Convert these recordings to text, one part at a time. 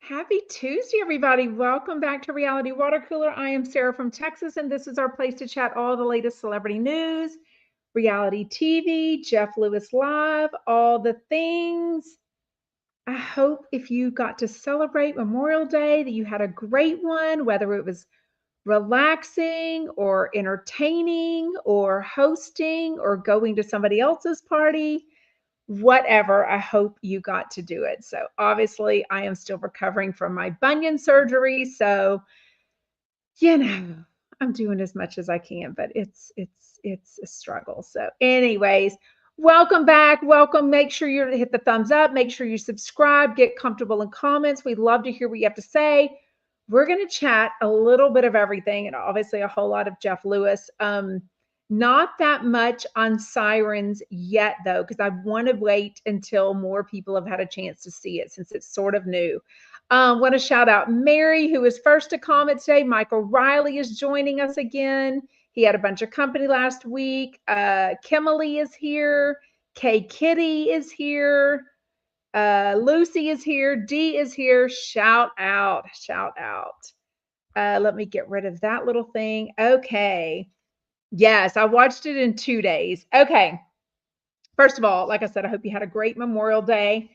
Happy Tuesday, everybody. Welcome back to Reality Water Cooler. I am Sarah from Texas, and this is our place to chat all the latest celebrity news, reality TV, Jeff Lewis Live, all the things. I hope if you got to celebrate Memorial Day that you had a great one, whether it was relaxing or entertaining or hosting or going to somebody else's party, whatever. I hope you got to do it. So obviously I am still recovering from my bunion surgery. So, I'm doing as much as I can, but it's a struggle. So anyways, welcome back. Welcome. Make sure you hit the thumbs up. Make sure you subscribe. Get comfortable in comments. We'd love to hear what you have to say. We're going to chat a little bit of everything and obviously a whole lot of Jeff Lewis. Not that much on Sirens yet, though, because I want to wait until more people have had a chance to see it since it's sort of new. Want to shout out Mary, who was first to comment today. Michael Riley is joining us again. He had a bunch of company last week. Kimberly is here. Kay Kitty is here. Lucy is here. Dee is here. Shout out. Shout out. Let me get rid of that little thing. Okay. Yes, I watched it in 2 days. Okay. First of all, like I said, I hope you had a great Memorial Day.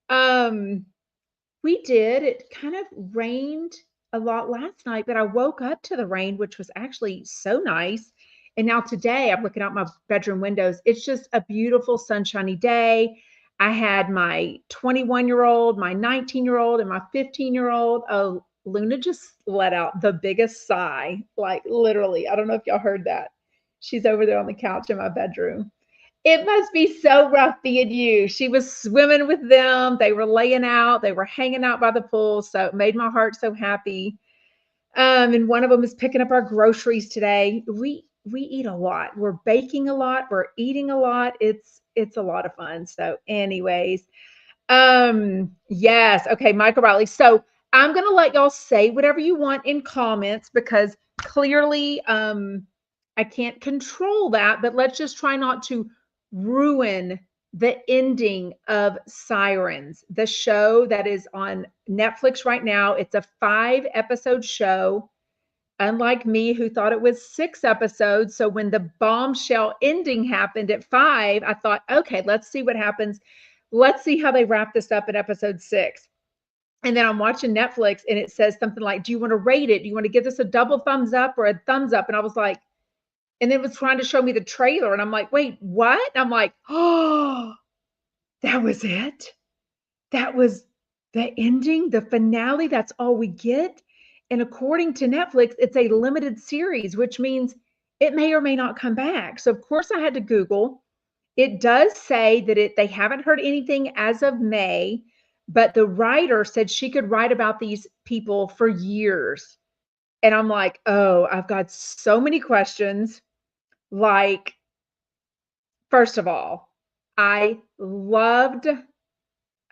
We did. It kind of rained a lot last night, but I woke up to the rain, which was actually so nice. And now today I'm looking out my bedroom windows. It's just a beautiful sunshiny day. I had my 21-year-old, my 19-year-old, and my 15-year-old. Oh, Luna just let out the biggest sigh, like literally. I don't know if y'all heard that. She's over there on the couch in my bedroom. It must be so rough being you. She was swimming with them. They were laying out. They were hanging out by the pool. So it made my heart so happy. And one of them is picking up our groceries today. We eat a lot. We're baking a lot. We're eating a lot. It's a lot of fun. So, anyways, yes. Okay, Michael Riley. So I'm gonna let y'all say whatever you want in comments because clearly I can't control that, but let's just try not to ruin the ending of Sirens, the show that is on Netflix right now. It's a 5-episode show. Unlike me, who thought it was 6 episodes. So when the bombshell ending happened at 5, I thought, okay, let's see what happens. Let's see how they wrap this up in episode 6. And then I'm watching Netflix and it says something like, do you want to rate it? Do you want to give this a double thumbs up or a thumbs up? And I was like, and it was trying to show me the trailer. And I'm like, wait, what? And I'm like, oh, that was it. That was the ending, the finale. That's all we get. And according to Netflix, it's a limited series, which means it may or may not come back. So of course I had to Google. It does say that they haven't heard anything as of May, but the writer said she could write about these people for years. And I'm like, oh, I've got so many questions. Like, first of all, I loved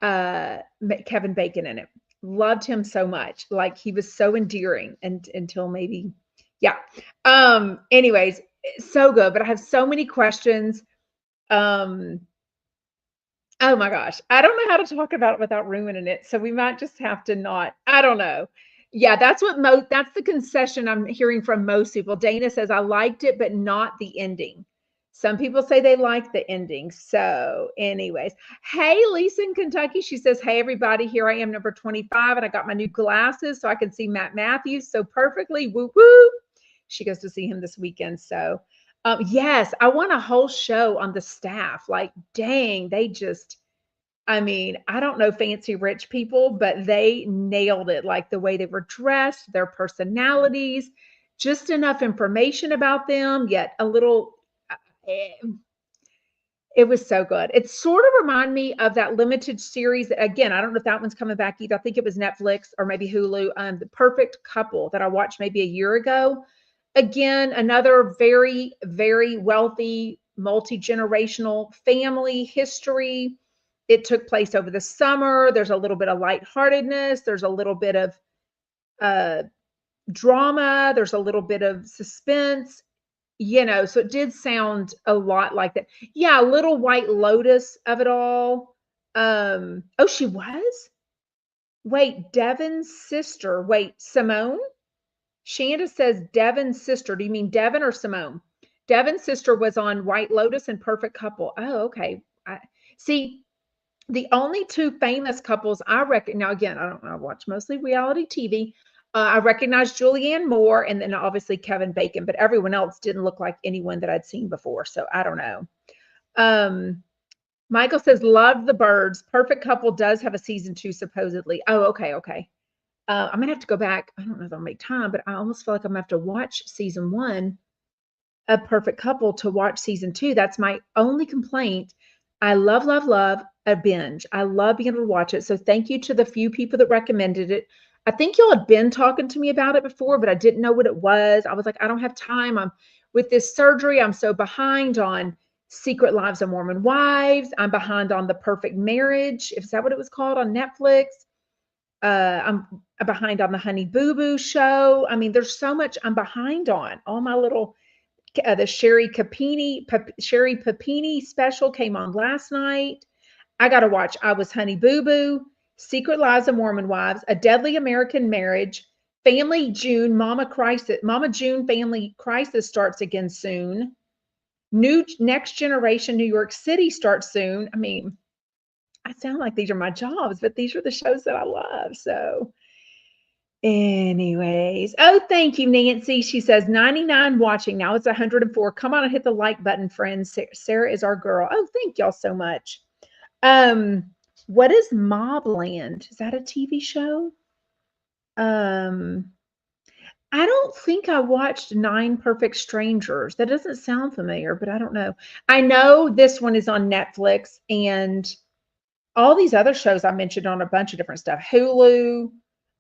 Kevin Bacon in it. Loved him so much. Like he was so endearing and until maybe, yeah. Anyways, so good. But I have so many questions. Oh my gosh. I don't know how to talk about it without ruining it. So we might just have to not, I don't know. Yeah, that's that's the concession I'm hearing from most people. Dana says, I liked it, but not the ending. Some people say they like the ending. So, anyways, hey, Lisa in Kentucky. She says, hey, everybody, here I am, number 25, and I got my new glasses so I can see Matt Matthews so perfectly. Woo woo. She goes to see him this weekend. So, yes, I want a whole show on the staff. Like, dang, I mean, I don't know fancy rich people, but they nailed it. Like the way they were dressed, their personalities, just enough information about them, yet a little. eh, It was so good. It sort of reminded me of that limited series. Again, I don't know if that one's coming back either. I think it was Netflix or maybe Hulu. The Perfect Couple that I watched maybe a year ago. Again, another very, very wealthy, multi-generational family history. It took place over the summer. There's a little bit of lightheartedness. There's a little bit of uh, drama. There's a little bit of suspense. So it did sound a lot like that. Yeah, Little White Lotus of it all. Oh, she was? Wait, Devin's sister. Wait, Simone? Shanda says Devin's sister. Do you mean Devin or Simone? Devin's sister was on White Lotus and Perfect Couple. Oh, okay. See, the only two famous couples I reckon. Now, again, I don't know. I watch mostly reality TV. I recognize Julianne Moore and then obviously Kevin Bacon, but everyone else didn't look like anyone that I'd seen before. So I don't know. Michael says, love the birds. Perfect Couple does have a season 2, supposedly. Oh, okay. Okay. I'm going to have to go back. I don't know if I'll make time, but I almost feel like I'm going to have to watch season 1 of Perfect Couple to watch season 2. That's my only complaint. I love, love, love a binge. I love being able to watch it. So thank you to the few people that recommended it. I think y'all had been talking to me about it before, but I didn't know what it was. I was like, I don't have time. I'm with this surgery. I'm so behind on Secret Lives of Mormon Wives. I'm behind on The Perfect Marriage. Is that what it was called on Netflix? I'm behind on the Honey Boo Boo show. I mean, there's so much I'm behind on. All my little the Sherri Papini special came on last night. I got to watch I Was Honey Boo Boo, Secret Lives of Mormon Wives, A Deadly American Marriage, Family June, Mama June Family Crisis starts again soon. New Next Generation New York City starts soon. I mean, I sound like these are my jobs, but these are the shows that I love. So anyways, oh, thank you, Nancy. She says 99 watching. Now it's 104. Come on and hit the like button, friends. Sarah is our girl. Oh, thank y'all so much. What is Mobland? Is that a TV show? I don't think I watched 9 Perfect Strangers. That doesn't sound familiar, but I don't know. I know this one is on Netflix and all these other shows I mentioned on a bunch of different stuff. Hulu.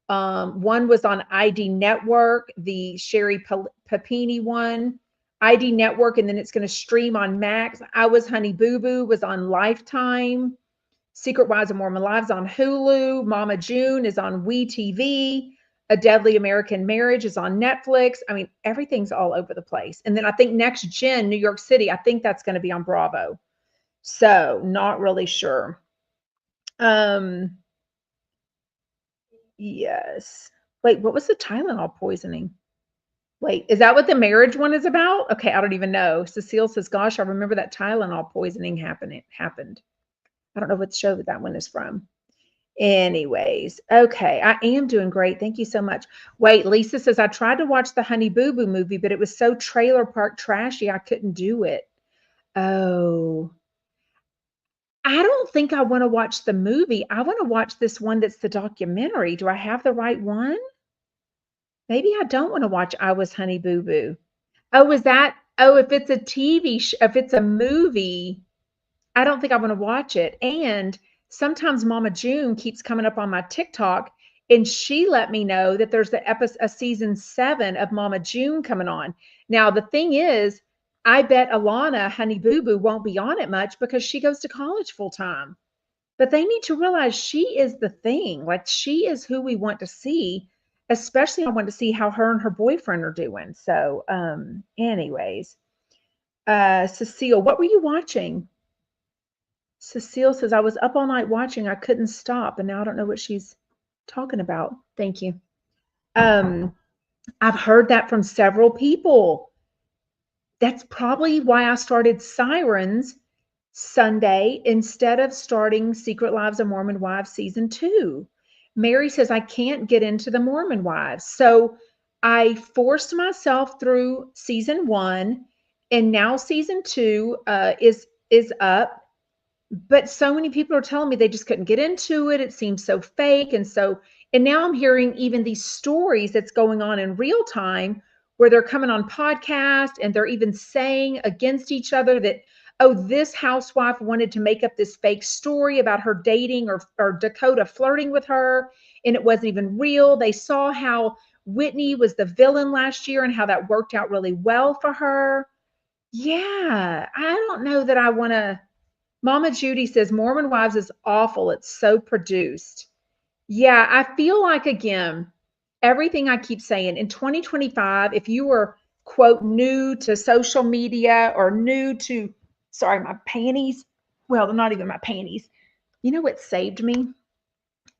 One was on ID Network, the Sherri Papini one, ID Network, and then it's going to stream on Max. I Was Honey Boo Boo was on Lifetime. Secret Wives of Mormon Lives on Hulu. Mama June is on WeTV. A Deadly American Marriage is on Netflix. I mean, everything's all over the place. And then I think Next Gen New York City, I think that's going to be on Bravo. So not really sure. Yes. Wait, what was the Tylenol poisoning? Wait, is that what the marriage one is about? Okay, I don't even know. Cecile says, gosh, I remember that Tylenol poisoning happened. I don't know what show that one is from. Anyways, okay, I am doing great. Thank you so much. Wait, Lisa says, I tried to watch the Honey Boo Boo movie, but it was so trailer park trashy, I couldn't do it. Oh, I don't think I want to watch the movie. I want to watch this one that's the documentary. Do I have the right one? Maybe I don't want to watch I Was Honey Boo Boo. Oh, is that? Oh, if it's a TV if it's a movie, I don't think I want to watch it. And sometimes Mama June keeps coming up on my TikTok, and she let me know that there's a season 7 of Mama June coming on. Now the thing is, I bet Alana Honey Boo Boo won't be on it much because she goes to college full time. But they need to realize she is the thing. Like she is who we want to see. Especially I want to see how her and her boyfriend are doing. So anyways. Cecile, what were you watching? Cecile says, I was up all night watching. I couldn't stop. And now I don't know what she's talking about. Thank you. I've heard that from several people. That's probably why I started Sirens Sunday instead of starting Secret Lives of Mormon Wives season 2. Mary says, I can't get into the Mormon Wives. So I forced myself through season 1, and now season 2 is up. But so many people are telling me they just couldn't get into it. It seems so fake. And now I'm hearing even these stories that's going on in real time where they're coming on podcast and they're even saying against each other that, oh, this housewife wanted to make up this fake story about her dating or Dakota flirting with her, and it wasn't even real. They saw how Whitney was the villain last year and how that worked out really well for her. Yeah, I don't know that I want to. Mama Judy says Mormon Wives is awful. It's so produced. Yeah, I feel like, again, everything I keep saying in 2025, if you were, quote, new to social media or new to, sorry, my panties. Well, they're not even my panties. You know what saved me?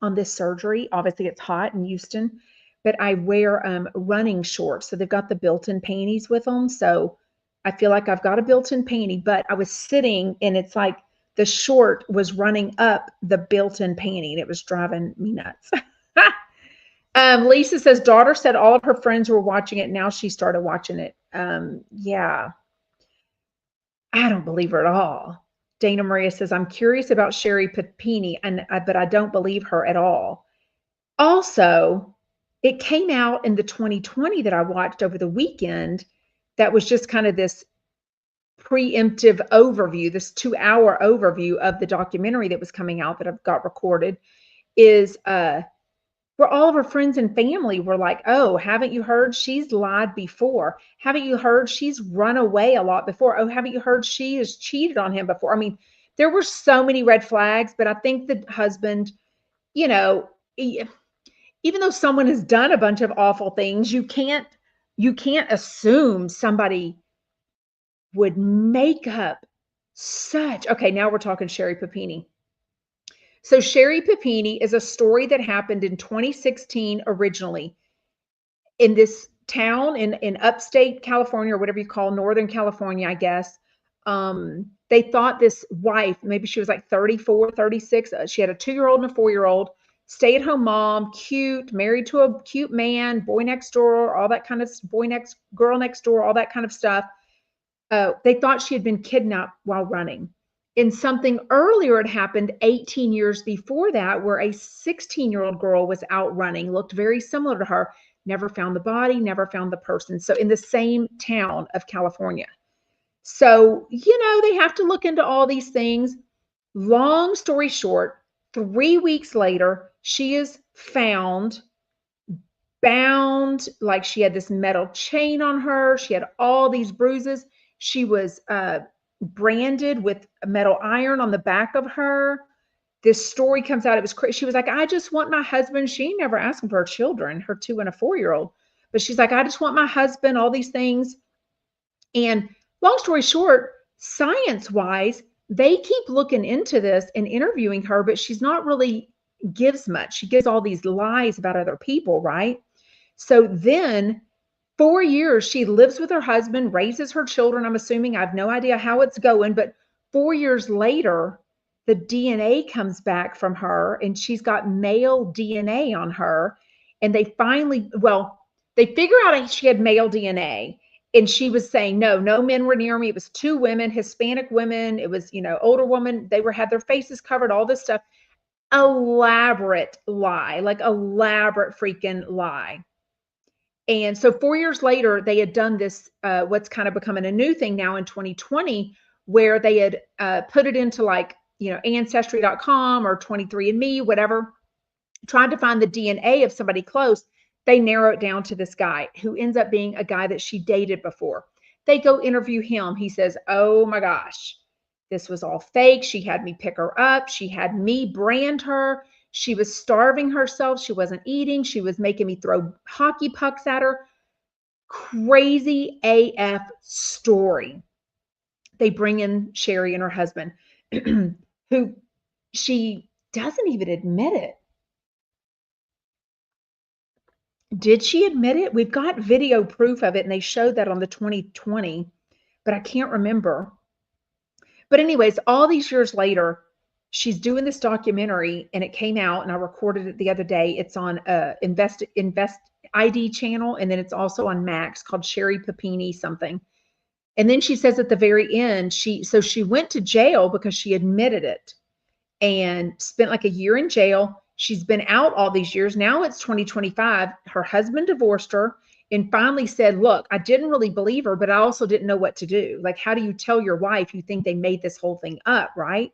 on this surgery. Obviously, it's hot in Houston, but I wear running shorts. So they've got the built-in panties with them. So I feel like I've got a built-in panty, but I was sitting and it's like the short was running up the built-in panty and it was driving me nuts. Lisa says, daughter said all of her friends were watching it. Now she started watching it. Yeah, I don't believe her at all. Dana Maria says, I'm curious about Sherri Papini, but I don't believe her at all. Also, it came out in the 2020 that I watched over the weekend. That was just kind of this preemptive overview, this 2-hour overview of the documentary that was coming out that I've got recorded, is where all of her friends and family were like, oh, haven't you heard she's lied before? Haven't you heard she's run away a lot before? Oh, haven't you heard she has cheated on him before? I mean, there were so many red flags, but I think the husband, you know, even though someone has done a bunch of awful things, you can't assume somebody would make up such. Okay, now we're talking Sherri Papini. So Sherri Papini is a story that happened in 2016 originally in this town in upstate California, or whatever you call Northern California, I guess. They thought this wife, maybe she was like 34, 36. She had a 2-year-old and a 4-year-old, stay-at-home mom, cute, married to a cute man, boy next door, all that kind of girl next door, all that kind of stuff. They thought she had been kidnapped while running. And something earlier had happened 18 years before that, where a 16-year-old girl was out running, looked very similar to her, never found the body, never found the person. So in the same town of California. So, they have to look into all these things. Long story short, 3 weeks later, she is found bound, like she had this metal chain on her. She had all these bruises. She was branded with a metal iron on the back of her. This story comes out. It was crazy. She was like, I just want my husband. She never asked him for her children, her 2 and a 4-year-old. But she's like, I just want my husband, all these things. And long story short, science-wise, they keep looking into this and interviewing her, but she's not really gives much. She gives all these lies about other people, right? So then 4 years, she lives with her husband, raises her children. I'm assuming, I have no idea how it's going, but 4 years later, the DNA comes back from her and she's got male DNA on her. And they finally, they figure out she had male DNA. And she was saying, no men were near me. It was 2 women, Hispanic women. It was, older women. They had their faces covered, all this stuff. Elaborate lie, like elaborate freaking lie. And so 4 years later, they had done this, what's kind of becoming a new thing now in 2020, where they had put it into like, Ancestry.com or 23andMe, whatever, tried to find the DNA of somebody close. They narrow it down to this guy who ends up being a guy that she dated before. They go interview him. He says, oh my gosh, this was all fake. She had me pick her up. She had me brand her. She was starving herself. She wasn't eating. She was making me throw hockey pucks at her. Crazy AF story. They bring in Sherri and her husband, who she doesn't even admit it. Did she admit it? We've got video proof of it, and they showed that on the 2020, but I can't remember. But anyways, all these years later, she's doing this documentary, and it came out, and I recorded it the other day. It's on Invest ID channel, and then it's also on Max, called Sherri Papini something. And then she says at the very end, she went to jail because she admitted it and spent like a year in jail. She's been out all these years. Now it's 2025. Her husband divorced her and finally said, look, I didn't really believe her, but I also didn't know what to do. Like, how do you tell your wife you think they made this whole thing up, right?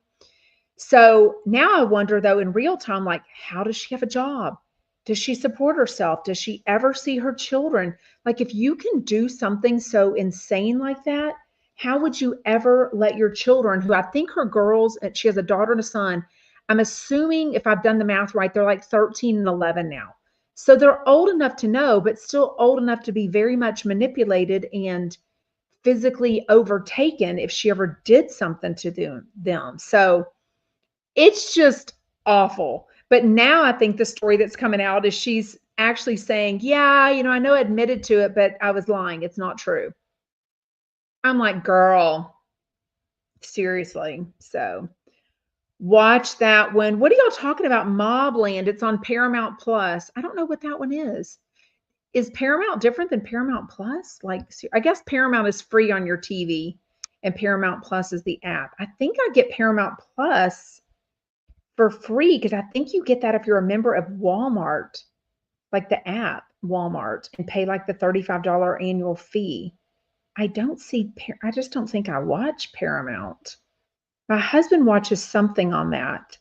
So now I wonder, though, in real time, like, how does she have a job? Does she support herself? Does she ever see her children? Like, if you can do something so insane like that, how would you ever let your children, who I think her girls, she has a daughter and a son, I'm assuming, if I've done the math right, they're like 13 and 11 now. So they're old enough to know, but still old enough to be very much manipulated and physically overtaken if she ever did something to them. So it's just awful. But now I think the story that's coming out is she's actually saying, yeah, I know I admitted to it, but I was lying. It's not true. I'm like, girl, seriously. So watch that one. What are y'all talking about? Mobland. It's on Paramount Plus. I don't know what that one is. Is Paramount different than Paramount Plus? Like, I guess Paramount is free on your TV and Paramount Plus is the app. I think I get Paramount Plus for free because I think you get that if you're a member of Walmart, like the app Walmart, and pay like the $35 annual fee. I just don't think I watch Paramount. My husband watches something on that.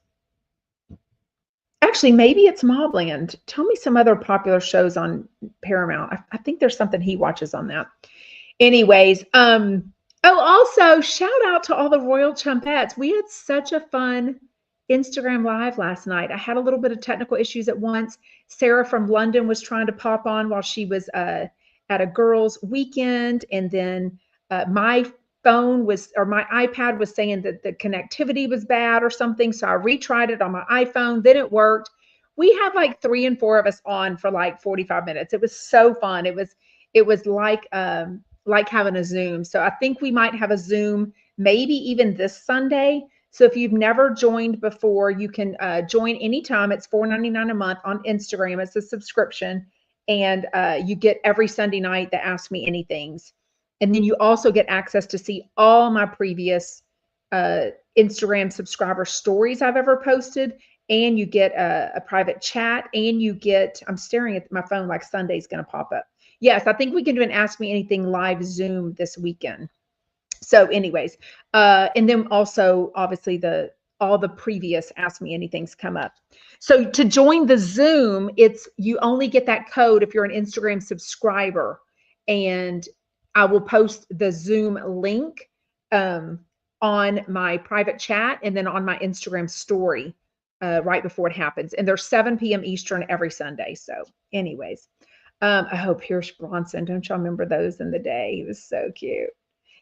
Actually, maybe it's Mobland. Tell me some other popular shows on Paramount. I think there's something he watches on that. Anyways, also shout out to all the Royal Chumpettes. We had such a fun Instagram Live last night. I had a little bit of technical issues at once. Sarah from London was trying to pop on while she was at a girls' weekend, and then my iPad was saying that the connectivity was bad or something. So I retried it on my iPhone. Then it worked. We had like 3 and 4 of us on for like 45 minutes. It was so fun. It was like having a Zoom. So I think we might have a Zoom maybe even this Sunday. So if you've never joined before, you can join anytime. It's $4.99 a month on Instagram. It's a subscription. And you get every Sunday night the Ask Me Anythings. And then you also get access to see all my previous Instagram subscriber stories I've ever posted. And you get a private chat. And you get, I'm staring at my phone like Sunday's going to pop up. Yes, I think we can do an Ask Me Anything live Zoom this weekend. So anyways, and then also obviously all the previous Ask Me Anythings come up. So to join the Zoom, you only get that code if you're an Instagram subscriber, and I will post the Zoom link on my private chat and then on my Instagram story right before it happens. And there's 7 p.m. Eastern every Sunday. So anyways, I hope Pierce Bronson, don't y'all remember those in the day? He was so cute.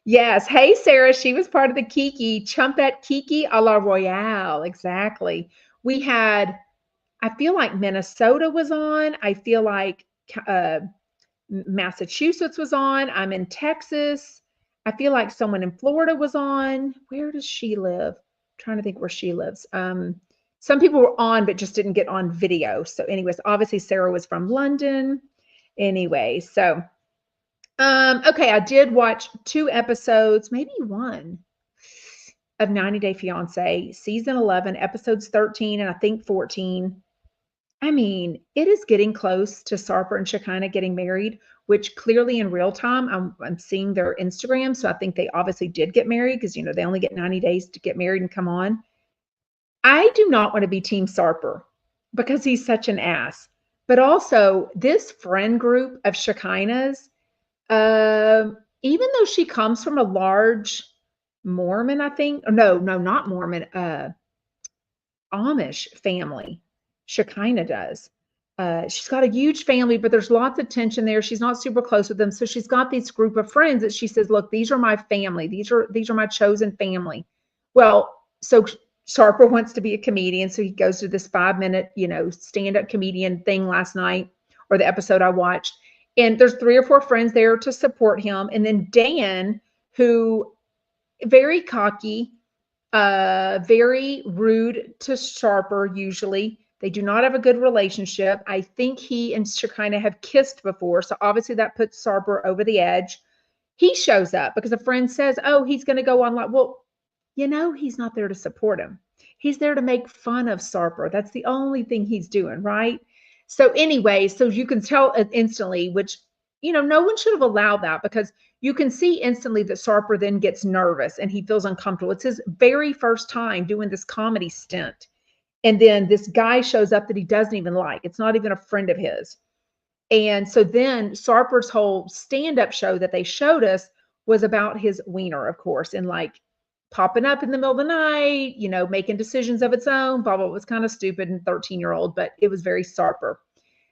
Yes. Hey, Sarah, she was part of the Kiki, Chumpette Kiki a la Royale. Exactly. We had, I feel like Minnesota was on. I feel like Massachusetts was on. I'm in Texas. I feel like someone in Florida was on. Where does she live? I'm trying to think where she lives. Some people were on, but just didn't get on video. So anyways, obviously Sarah was from London. Anyway, so okay, I did watch 2 episodes, maybe 1 of 90 Day Fiance, season 11, episodes 13 and I think 14. I mean, it is getting close to Sarper and Shekinah getting married, which clearly in real time, I'm seeing their Instagram. So I think they obviously did get married because, they only get 90 days to get married and come on. I do not want to be Team Sarper because he's such an ass. But also this friend group of Shekinah's, even though she comes from a large Mormon, I think, no, not Mormon, Amish family. Shekinah does. She's got a huge family, but there's lots of tension there. She's not super close with them. So she's got this group of friends that she says, look, these are my family. These are my chosen family. Well, so Sarper wants to be a comedian. So he goes to this 5-minute, stand-up comedian thing last night, or the episode I watched. And there's 3 or 4 friends there to support him. And then Dan, who very cocky, very rude to Sarper usually. They do not have a good relationship. I think he and Shekinah have kissed before. So obviously that puts Sarper over the edge. He shows up because a friend says, oh, he's going to go online. Well, he's not there to support him. He's there to make fun of Sarper. That's the only thing he's doing, right? So anyway, so you can tell instantly, which, no one should have allowed that because you can see instantly that Sarper then gets nervous and he feels uncomfortable. It's his very first time doing this comedy stint. And then this guy shows up that he doesn't even like. It's not even a friend of his. And so then Sarper's whole stand-up show that they showed us was about his wiener, of course, and like popping up in the middle of the night, making decisions of its own, blah, blah. It was kind of stupid and 13-year-old, but it was very Sarper.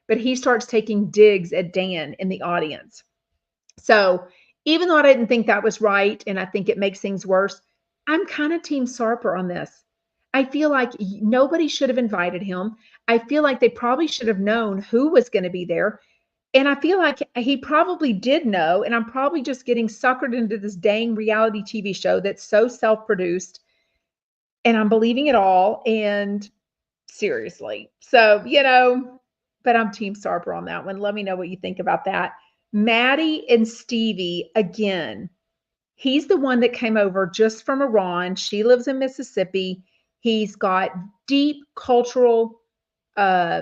But he starts taking digs at Dan in the audience. So even though I didn't think that was right, and I think it makes things worse, I'm kind of Team Sarper on this. I feel like nobody should have invited him. I feel like they probably should have known who was going to be there. And I feel like he probably did know. And I'm probably just getting suckered into this dang reality TV show that's so self produced. And I'm believing it all. And seriously. So, but I'm Team Sarper on that one. Let me know what you think about that. Maddie and Stevie, again, he's the one that came over just from Iran. She lives in Mississippi. He's got deep cultural uh,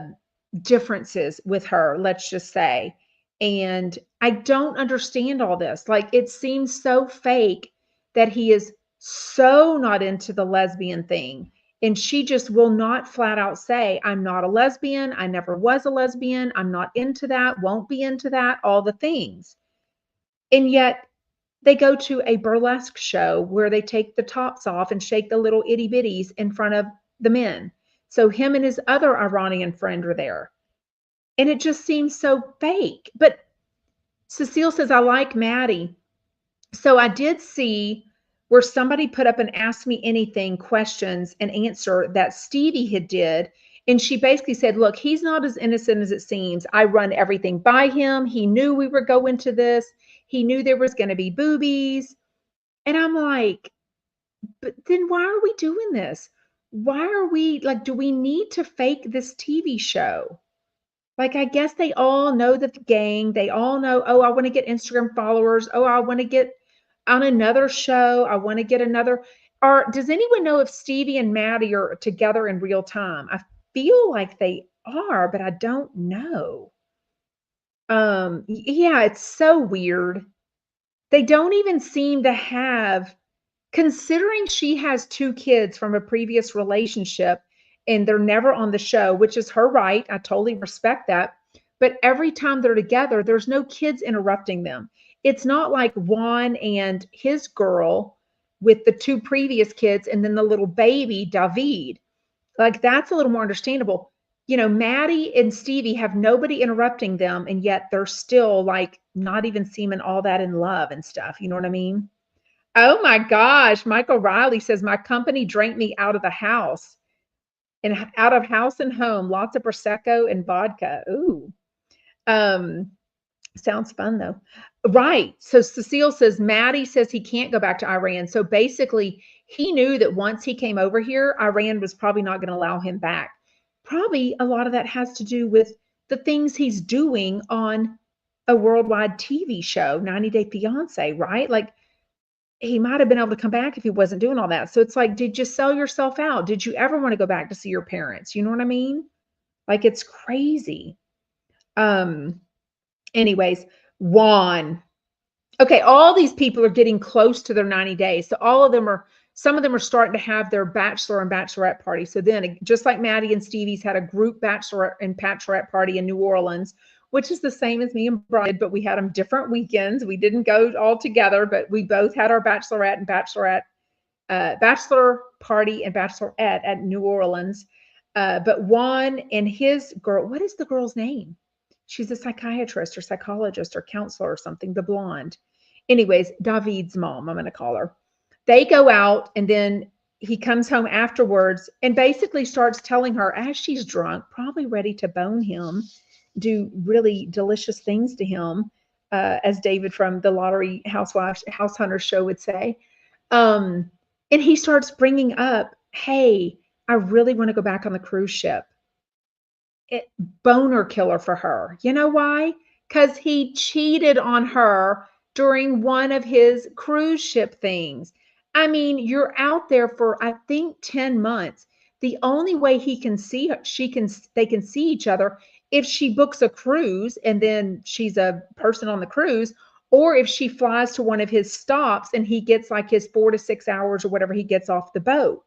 differences with her, let's just say. And I don't understand all this. Like, it seems so fake that he is so not into the lesbian thing. And she just will not flat out say, I'm not a lesbian. I never was a lesbian. I'm not into that, won't be into that, all the things. And yet they go to a burlesque show where they take the tops off and shake the little itty bitties in front of the men. So him and his other Iranian friend are there. And it just seems so fake. But Cecile says, I like Maddie. So I did see where somebody put up an ask me anything questions and answer that Stevie had did. And she basically said, look, he's not as innocent as it seems. I run everything by him. He knew we were going to this. He knew there was going to be boobies. And I'm like, but then why are we doing this? Why are we like, do we need to fake this TV show? Like, I guess they all know the gang. They all know, oh, I want to get Instagram followers. Oh, I want to get on another show. I want to get another. Or does anyone know if Stevie and Maddie are together in real time? I feel like they are, but I don't know. Yeah, it's so weird. They don't even seem to have, considering she has 2 kids from a previous relationship and they're never on the show, which is her right. I totally respect that. But every time they're together, there's no kids interrupting them. It's not like Juan and his girl with the 2 previous kids and then the little baby, David. Like, that's a little more understandable. Maddie and Stevie have nobody interrupting them, and yet they're still like not even seeming all that in love and stuff. You know what I mean? Oh my gosh. Michael Riley says, my company drank me out of the house and out of house and home, lots of Prosecco and vodka. Ooh. Um, Sounds fun though. Right. So Cecile says, Maddie says he can't go back to Iran. So basically, he knew that once he came over here, Iran was probably not going to allow him back. Probably a lot of that has to do with the things he's doing on a worldwide TV show, 90 Day Fiance, right? Like, he might have been able to come back if he wasn't doing all that. So it's like, did you sell yourself out? Did you ever want to go back to see your parents? You know what I mean? Like, it's crazy. Um, Anyways, Juan. Okay, all these people are getting close to their 90 days. So some of them are starting to have their bachelor and bachelorette party. So then, just like Maddie and Stevie's had a group bachelor and bachelorette party in New Orleans, which is the same as me and Brian did, but we had them different weekends. We didn't go all together, but we both had our bachelorette and bachelor party and bachelorette at New Orleans. But Juan and his girl, what is the girl's name? She's a psychiatrist or psychologist or counselor or something, the blonde. Anyways, David's mom, I'm going to call her. They go out and then he comes home afterwards and basically starts telling her as she's drunk, probably ready to bone him, do really delicious things to him, as David from the Lottery Housewives, House Hunters show would say. And he starts bringing up, hey, I really want to go back on the cruise ship. Boner killer for her. You know why? Because he cheated on her during one of his cruise ship things. I mean, you're out there for, I think, 10 months. The only way he can see her, they can see each other if she books a cruise and then she's a person on the cruise, or if she flies to one of his stops and he gets like his 4 to 6 hours or whatever he gets off the boat.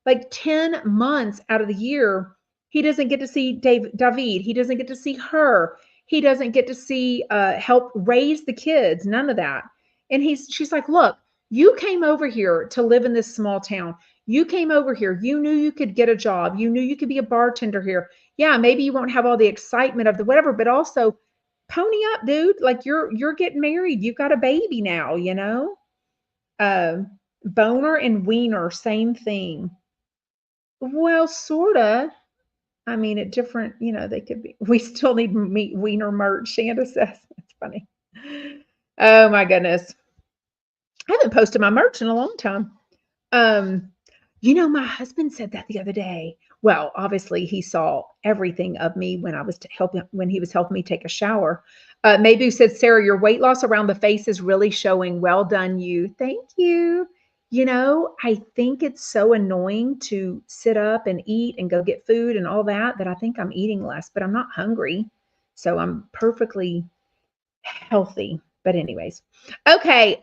Like 10 months out of the year, he doesn't get to see David. He doesn't get to see her. He doesn't get to see help raise the kids. None of that. And she's like, look, you came over here to live in this small town. You came over here. You knew you could get a job. You knew you could be a bartender here. Yeah, maybe you won't have all the excitement of the whatever, but also pony up, dude. Like, you're getting married. You've got a baby now, you know? Boner and wiener, same thing. Well, sorta. I mean, at different, they could be. We still need meat wiener merch. Shanda says that's funny. Oh my goodness, I haven't posted my merch in a long time. Um, my husband said that the other day. Well, obviously he saw everything of me when I was helping when he was helping me take a shower. Maybe said, Sarah, your weight loss around the face is really showing. Well done, you. Thank you. I think it's so annoying to sit up and eat and go get food and all that I think I'm eating less, but I'm not hungry. So I'm perfectly healthy. But anyways, okay.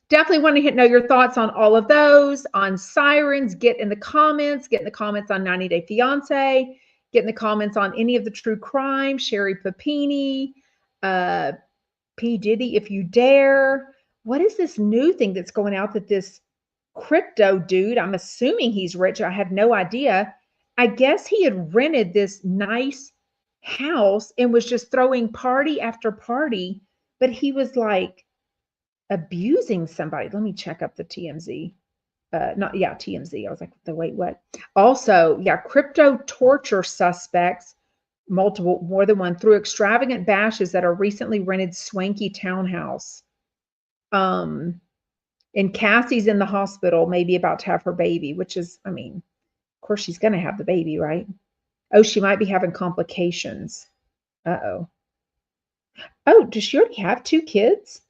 Definitely want to know your thoughts on all of those, on Sirens. Get in the comments. Get in the comments on 90 Day Fiance. Get in the comments on any of the true crime. Sherri Papini, uh, P Diddy, if you dare. What is this new thing that's going out that this crypto dude? I'm assuming he's rich. I have no idea. I guess he had rented this nice house and was just throwing party after party, but he was like abusing somebody. Let me check up the TMZ. Not yeah, TMZ. I was like, wait, what? Also, yeah, crypto torture suspects, multiple, more than one, through extravagant bashes at a recently rented swanky townhouse. And Cassie's in the hospital, maybe about to have her baby, which is, I mean, of course she's going to have the baby, right? Oh, she might be having complications. Uh-oh. Oh, does she already have 2 kids?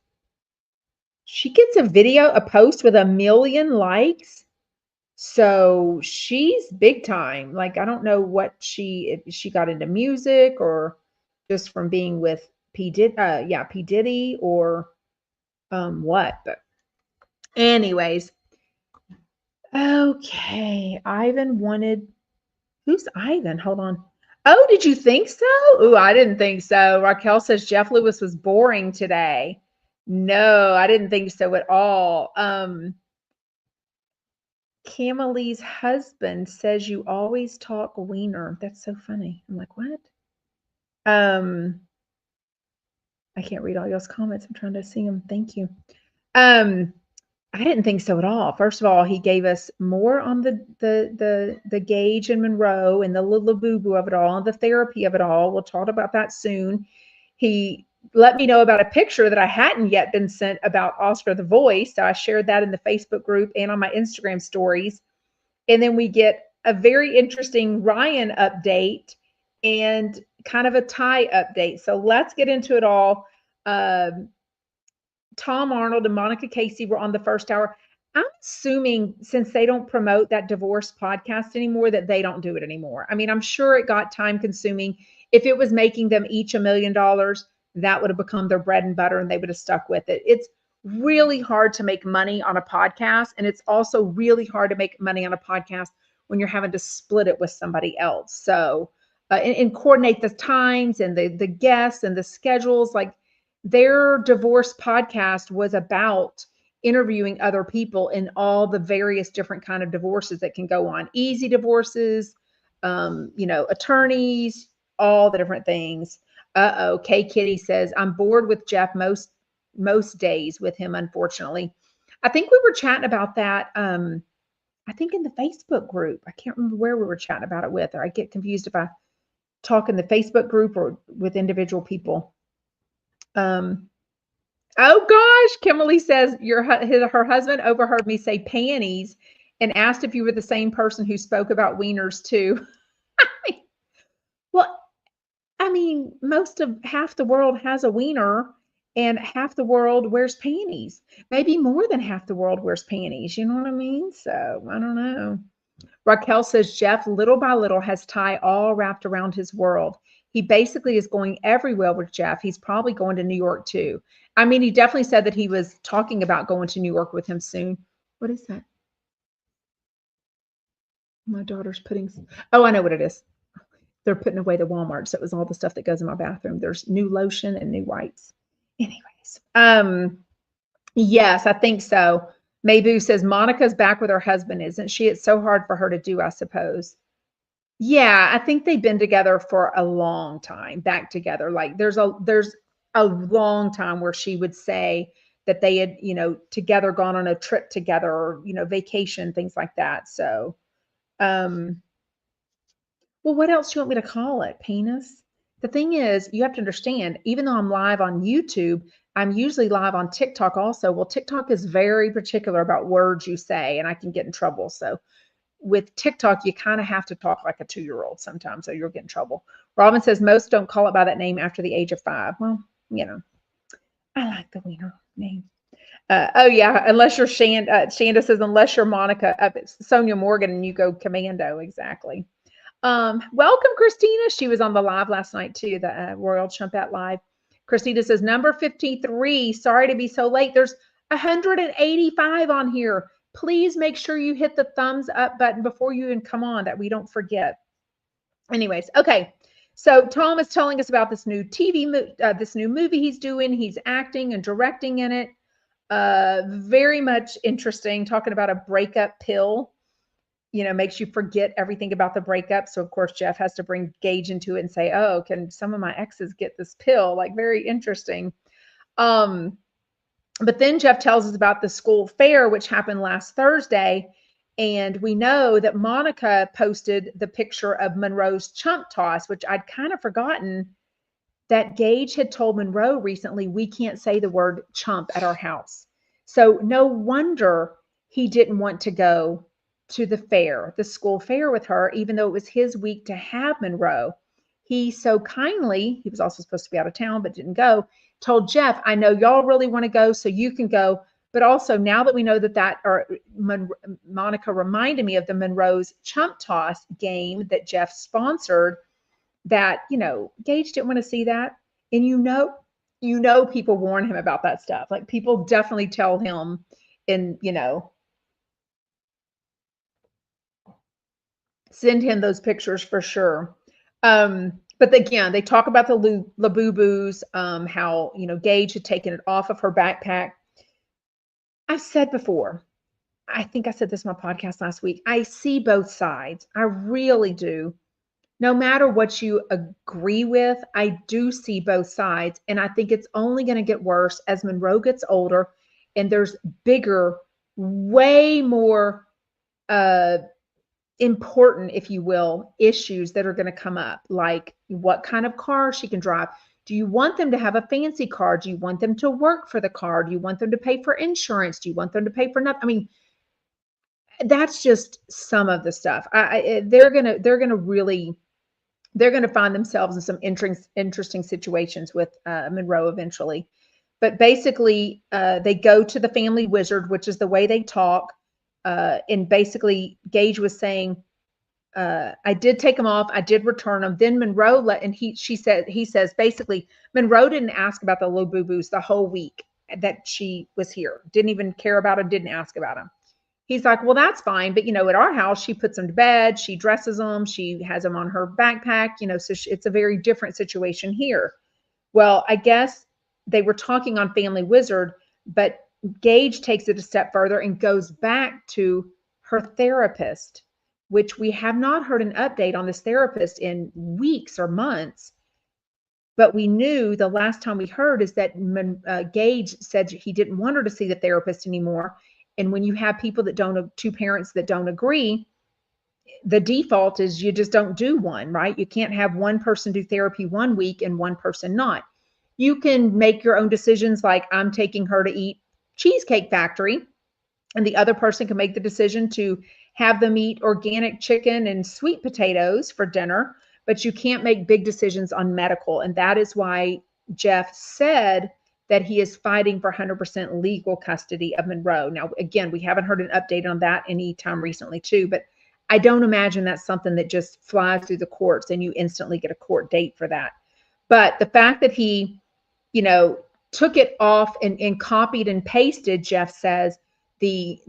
She gets a post with 1 million likes. So she's big time. Like, I don't know what if she got into music or just from being with P. Diddy or what. But anyways, okay. Who's Ivan? Hold on. Oh, did you think so? Oh, I didn't think so. Raquel says Jeff Lewis was boring today. No, I didn't think so at all. Camille's husband says you always talk wiener. That's so funny. I'm like, what? Um, I can't read all y'all's comments. I'm trying to see them. Thank you. I didn't think so at all. First of all, he gave us more on the Gage and Monroe and the little boo boo of it all and the therapy of it all. We'll talk about that soon. He let me know about a picture that I hadn't yet been sent about Oscar the Voice. So I shared that in the Facebook group and on my Instagram stories. And then we get a very interesting Ryan update and kind of a Tai update. So let's get into it all. Tom Arnold and Monika Casey were on the first hour. I'm assuming since they don't promote that divorce podcast anymore, that they don't do it anymore. I mean, I'm sure it got time consuming. If it was making them each $1 million, that would have become their bread and butter and they would have stuck with it. It's really hard to make money on a podcast. And it's also really hard to make money on a podcast when you're having to split it with somebody else. So, and coordinate the times and the guests and the schedules. Like, their divorce podcast was about interviewing other people in all the various different kind of divorces that can go on. Easy divorces, attorneys, all the different things. Uh-oh. Kay Kitty says, I'm bored with Jeff most days with him, unfortunately. I think we were chatting about that. I think in the Facebook group. I can't remember where we were chatting about it with, or I get confused if I talk in the Facebook group or with individual people. Oh gosh, Kimberly says her husband overheard me say panties and asked if you were the same person who spoke about wieners too. Well, I mean, half the world has a wiener and half the world wears panties. Maybe more than half the world wears panties. You know what I mean? So I don't know. Raquel says Jeff, little by little, has Tai all wrapped around his world. He basically is going everywhere with Jeff. He's probably going to New York too. I mean, he definitely said that he was talking about going to New York with him soon. What is that? My daughter's putting, oh, I know what it is. They're putting away the Walmart. So it was all the stuff that goes in my bathroom. There's new lotion and new wipes. Anyways, yes, I think so. Maybu says Monika's back with her husband, isn't she? It's so hard for her to do, I suppose. Yeah, I think they've been together for a long time, back together. Like there's a long time where she would say that they had, together gone on a trip together or, vacation, things like that. So, Well, what else do you want me to call it? Penis? The thing is, you have to understand, even though I'm live on YouTube, I'm usually live on TikTok also. Well, TikTok is very particular about words you say, and I can get in trouble. So with TikTok, you kind of have to talk like a 2-year-old sometimes, so you'll get in trouble. Robin says most don't call it by that name after the age of 5. Well, I like the wiener name. Oh yeah, unless you're Shanda says unless you're Monica, Sonia Morgan, and you go commando. Exactly. Welcome, Christina. She was on the live last night too, the Royal Chumpette live. Christina says number 53. Sorry to be so late. There's 185 on here. Please make sure you hit the thumbs up button before you even come on, that we don't forget. Anyways, okay. So Tom is telling us about this new this new movie he's doing. He's acting and directing in it. Very much interesting. Talking about a breakup pill. Makes you forget everything about the breakup. So of course Jeff has to bring Gage into it and say, "Oh, can some of my exes get this pill?" Like, very interesting. But then Jeff tells us about the school fair, which happened last Thursday. And we know that Monika posted the picture of Monroe's chump toss, which I'd kind of forgotten that Gage had told Monroe recently, we can't say the word chump at our house. So no wonder he didn't want to go to the fair, the school fair with her, even though it was his week to have Monroe. He so kindly, he was also supposed to be out of town, but didn't go, told Jeff, I know y'all really want to go, so you can go. But also, now that we know Monika reminded me of the Monroe's chump toss game that Jeff sponsored, that, Gage didn't want to see that. And people warn him about that stuff. Like, people definitely tell him, and, send him those pictures for sure. But again, they talk about the Labubu's, how, Gage had taken it off of her backpack. I've said before, I think I said this on my podcast last week, I see both sides. I really do. No matter what you agree with, I do see both sides. And I think it's only going to get worse as Monroe gets older and there's bigger, way more important, if you will, issues that are going to come up, like what kind of car she can drive. Do you want them to have a fancy car? Do you want them to work for the car? Do you want them to pay for insurance? Do you want them to pay for nothing? I mean, that's just some of the stuff. They're gonna find themselves in some interesting situations with Monroe eventually. But basically, they go to the family wizard, which is the way they talk. And basically, Gage was saying, I did take them off. I did return them. Then Monroe he says basically, Monroe didn't ask about the little boo-boos the whole week that she was here. Didn't even care about them. Didn't ask about them. He's like, well, that's fine. But, at our house, she puts them to bed. She dresses them. She has them on her backpack, so it's a very different situation here. Well, I guess they were talking on Family Wizard, but Gage takes it a step further and goes back to her therapist, which we have not heard an update on this therapist in weeks or months. But we knew the last time we heard is that Gage said he didn't want her to see the therapist anymore. And when you have two parents that don't agree, the default is you just don't do one, right? You can't have one person do therapy one week and one person not. You can make your own decisions, like I'm taking her to eat Cheesecake Factory, and the other person can make the decision to have them eat organic chicken and sweet potatoes for dinner, but you can't make big decisions on medical. And that is why Jeff said that he is fighting for 100% legal custody of Monroe. Now, again, we haven't heard an update on that any time recently too, but I don't imagine that's something that just flies through the courts and you instantly get a court date for that. But the fact that he, took it off and copied and pasted, Jeff says, the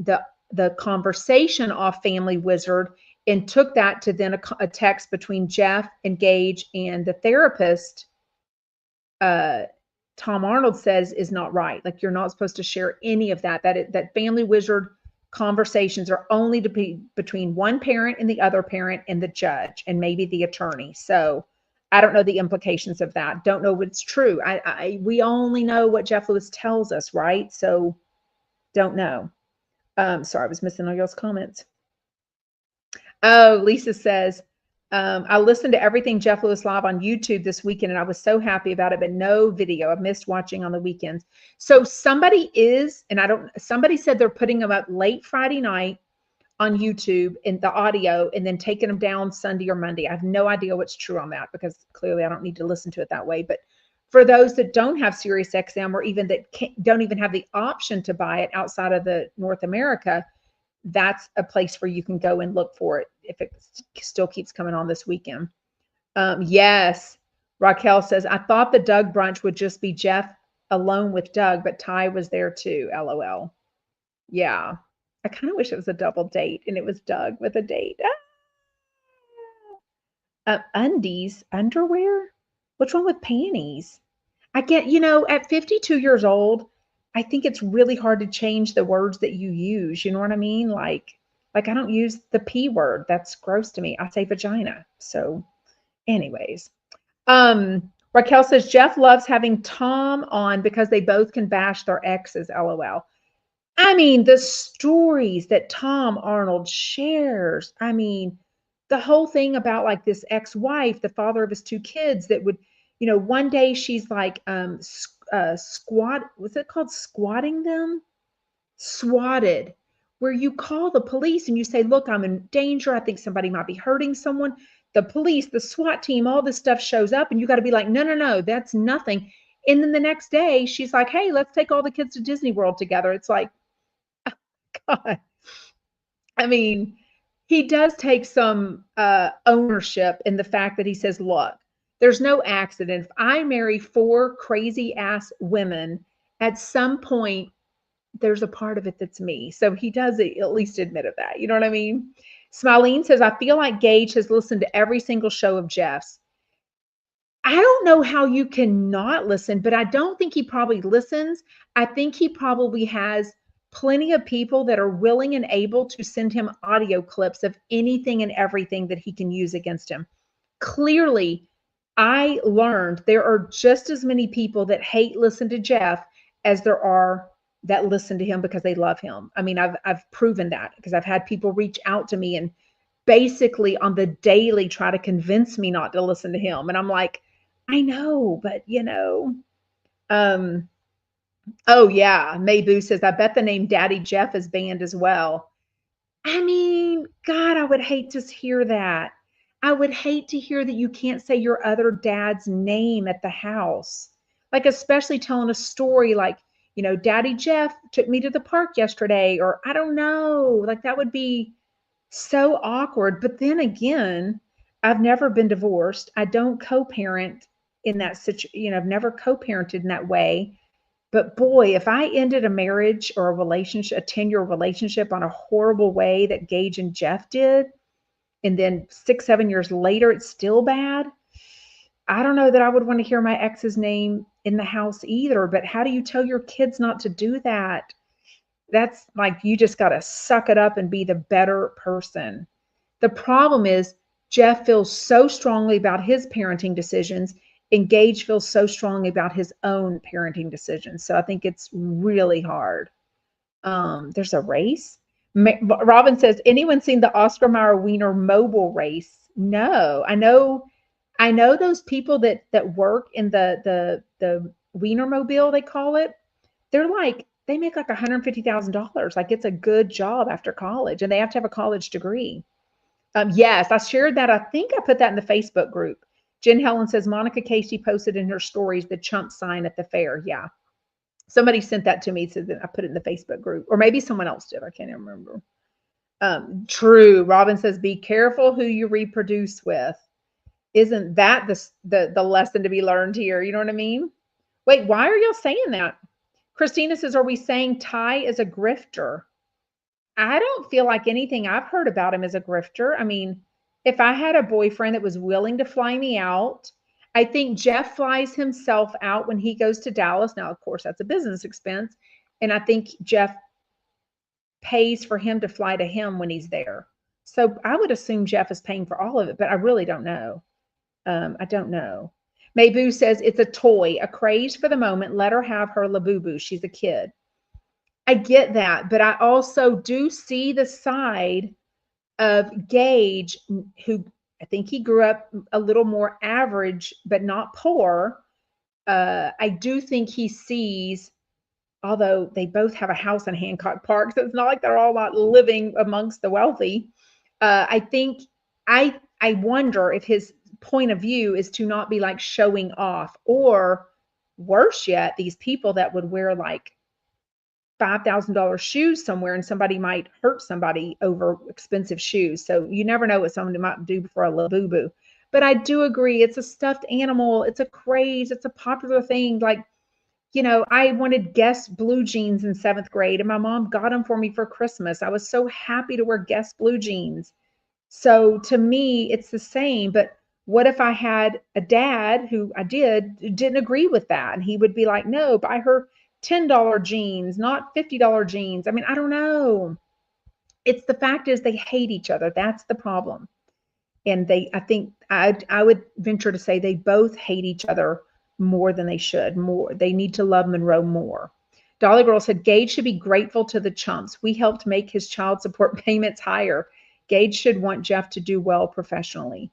conversation off Family Wizard and took that to then a text between Jeff and Gage and the therapist, Tom Arnold says is not right. Like, you're not supposed to share any of that. That Family Wizard conversations are only to be between one parent and the other parent and the judge and maybe the attorney. So I don't know the implications of that. Don't know if it's true. We only know what Jeff Lewis tells us, right? So don't know. Sorry, I was missing all y'all's comments. Oh, Lisa says, I listened to everything Jeff Lewis live on YouTube this weekend, and I was so happy about it, but no video. I missed watching on the weekends. So somebody is, and somebody said they're putting them up late Friday night on YouTube in the audio and then taking them down Sunday or Monday. I have no idea what's true on that because clearly I don't need to listen to it that way. But for those that don't have SiriusXM or even that don't even have the option to buy it outside of the North America, that's a place where you can go and look for it if it still keeps coming on this weekend. Yes, Raquel says, I thought the Doug brunch would just be Jeff alone with Doug, but Tai was there too, LOL. Yeah, I kind of wish it was a double date and it was Doug with a date. Undies, underwear? What's wrong with panties? I get, at 52 years old, I think it's really hard to change the words that you use. You know what I mean? Like I don't use the P word. That's gross to me. I say vagina. So anyways, Raquel says Jeff loves having Tom on because they both can bash their exes. LOL. I mean, the stories that Tom Arnold shares. I mean, the whole thing about like this ex-wife, the father of his two kids that would, one day she's like, was it called squatting them? Swatted, where you call the police and you say, look, I'm in danger. I think somebody might be hurting someone. The police, the SWAT team, all this stuff shows up and you got to be like, no, that's nothing. And then the next day she's like, hey, let's take all the kids to Disney World together. It's like, God. I mean, he does take some ownership in the fact that he says, look, there's no accident. If I marry 4 crazy ass women, at some point, there's a part of it that's me. So he does at least admit of that. You know what I mean? Smileen says, I feel like Gage has listened to every single show of Jeff's. I don't know how you can not listen, but I don't think he probably listens. I think he probably has plenty of people that are willing and able to send him audio clips of anything and everything that he can use against him. Clearly, I learned there are just as many people that hate listen to Jeff as there are that listen to him because they love him. I mean, I've proven that because I've had people reach out to me and basically on the daily try to convince me not to listen to him. And I'm like, I know, but oh yeah, Mayboo says, I bet the name Daddy Jeff is banned as well. I mean, God, I would hate to hear that. I would hate to hear that you can't say your other dad's name at the house. Like, especially telling a story like, Daddy Jeff took me to the park yesterday, or I don't know, like that would be so awkward. But then again, I've never been divorced. I don't co-parent in that situation. I've never co-parented in that way. But boy, if I ended a marriage or a relationship, a 10-year relationship on a horrible way that Gage and Jeff did, and then 6, 7 years later, it's still bad. I don't know that I would want to hear my ex's name in the house either, but how do you tell your kids not to do that? That's like, you just got to suck it up and be the better person. The problem is Jeff feels so strongly about his parenting decisions and Gage feels so strongly about his own parenting decisions. So I think it's really hard. There's a race. Robin says, anyone seen the Oscar Mayer Wiener mobile race? No, I know those people that work in the Wienermobile, they call it. They make like $150,000. Like it's a good job after college, and they have to have a college degree. Yes, I shared that. I think I put that in the Facebook group. Jen Helen says Monika Casey posted in her stories the chump sign at the fair. Yeah. Somebody sent that to me, so that I put it in the Facebook group, or maybe someone else did. I can't even remember. True. Robin says, be careful who you reproduce with. Isn't that the lesson to be learned here? You know what I mean? Wait, why are y'all saying that? Christina says, are we saying Tai is a grifter? I don't feel like anything I've heard about him is a grifter. I mean, if I had a boyfriend that was willing to fly me out, I think Jeff flies himself out when he goes to Dallas. Now, of course, that's a business expense. And I think Jeff pays for him to fly to him when he's there. So I would assume Jeff is paying for all of it, but I really don't know. I don't know. Mayboo says it's a toy, a craze for the moment. Let her have her Labubu. She's a kid. I get that, but I also do see the side of Gage, who I think he grew up a little more average, but not poor. I do think he sees, although they both have a house in Hancock Park, so it's not like they're all not living amongst the wealthy. I think I wonder if his point of view is to not be like showing off, or worse yet, these people that would wear like $5,000 shoes somewhere and somebody might hurt somebody over expensive shoes. So you never know what somebody might do for a little boo boo. But I do agree, it's a stuffed animal, it's a craze, it's a popular thing. Like, I wanted Guess blue jeans in 7th grade, and my mom got them for me for Christmas. I was so happy to wear Guess blue jeans. So to me, it's the same. But what if I had a dad who didn't agree with that? And he would be like, no, buy her $10 jeans, not $50 jeans. I mean, I don't know. It's the fact is they hate each other. That's the problem. And I think I would venture to say they both hate each other more than they should. They need to love Monroe more. Dolly Girl said, Gage should be grateful to the chumps. We helped make his child support payments higher. Gage should want Jeff to do well professionally.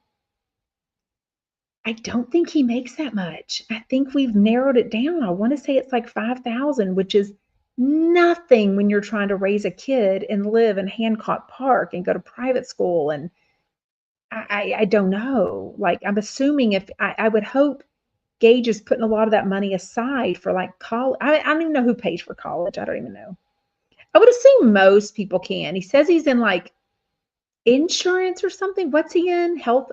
I don't think he makes that much. I think we've narrowed it down. I want to say it's like 5,000, which is nothing when you're trying to raise a kid and live in Hancock Park and go to private school. And I don't know. Like, I'm assuming if I would hope Gage is putting a lot of that money aside for like college. I don't even know who pays for college. I don't even know. I would assume most people can. He says he's in like insurance or something. What's he in? Health,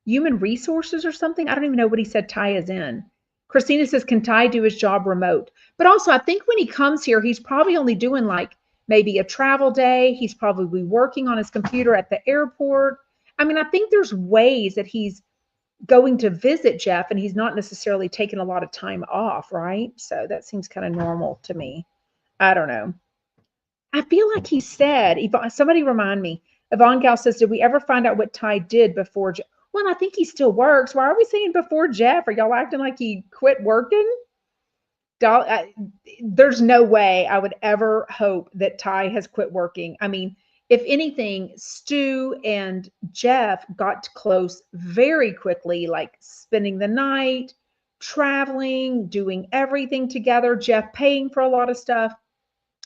human resources or something. I don't even know what he said Tai is in. Christina says, can Tai do his job remote? But also, I think when he comes here, he's probably only doing like maybe a travel day. He's probably working on his computer at the airport. I mean, I think there's ways that he's going to visit Jeff and he's not necessarily taking a lot of time off, right? So that seems kind of normal to me. I don't know. I feel like he said, somebody remind me, Yvonne Gal says, did we ever find out what Tai did before Jeff? Well, I think he still works. Why are we saying before Jeff? Are y'all acting like he quit working? There's no way I would ever hope that Tai has quit working. I mean, if anything, Stu and Jeff got close very quickly, like spending the night, traveling, doing everything together, Jeff paying for a lot of stuff,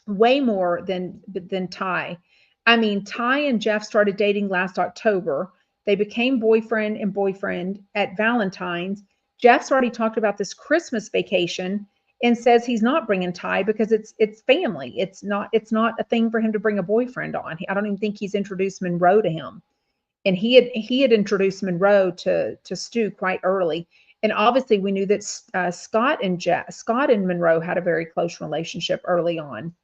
way more than Tai. I mean, Tai and Jeff started dating last October. They became boyfriend and boyfriend at Valentine's. Jeff's already talked about this Christmas vacation and says he's not bringing Tai because it's family. It's not a thing for him to bring a boyfriend on. I don't even think he's introduced Monroe to him. And he had introduced Monroe to Stu quite early. And obviously we knew that Scott and Monroe had a very close relationship early on.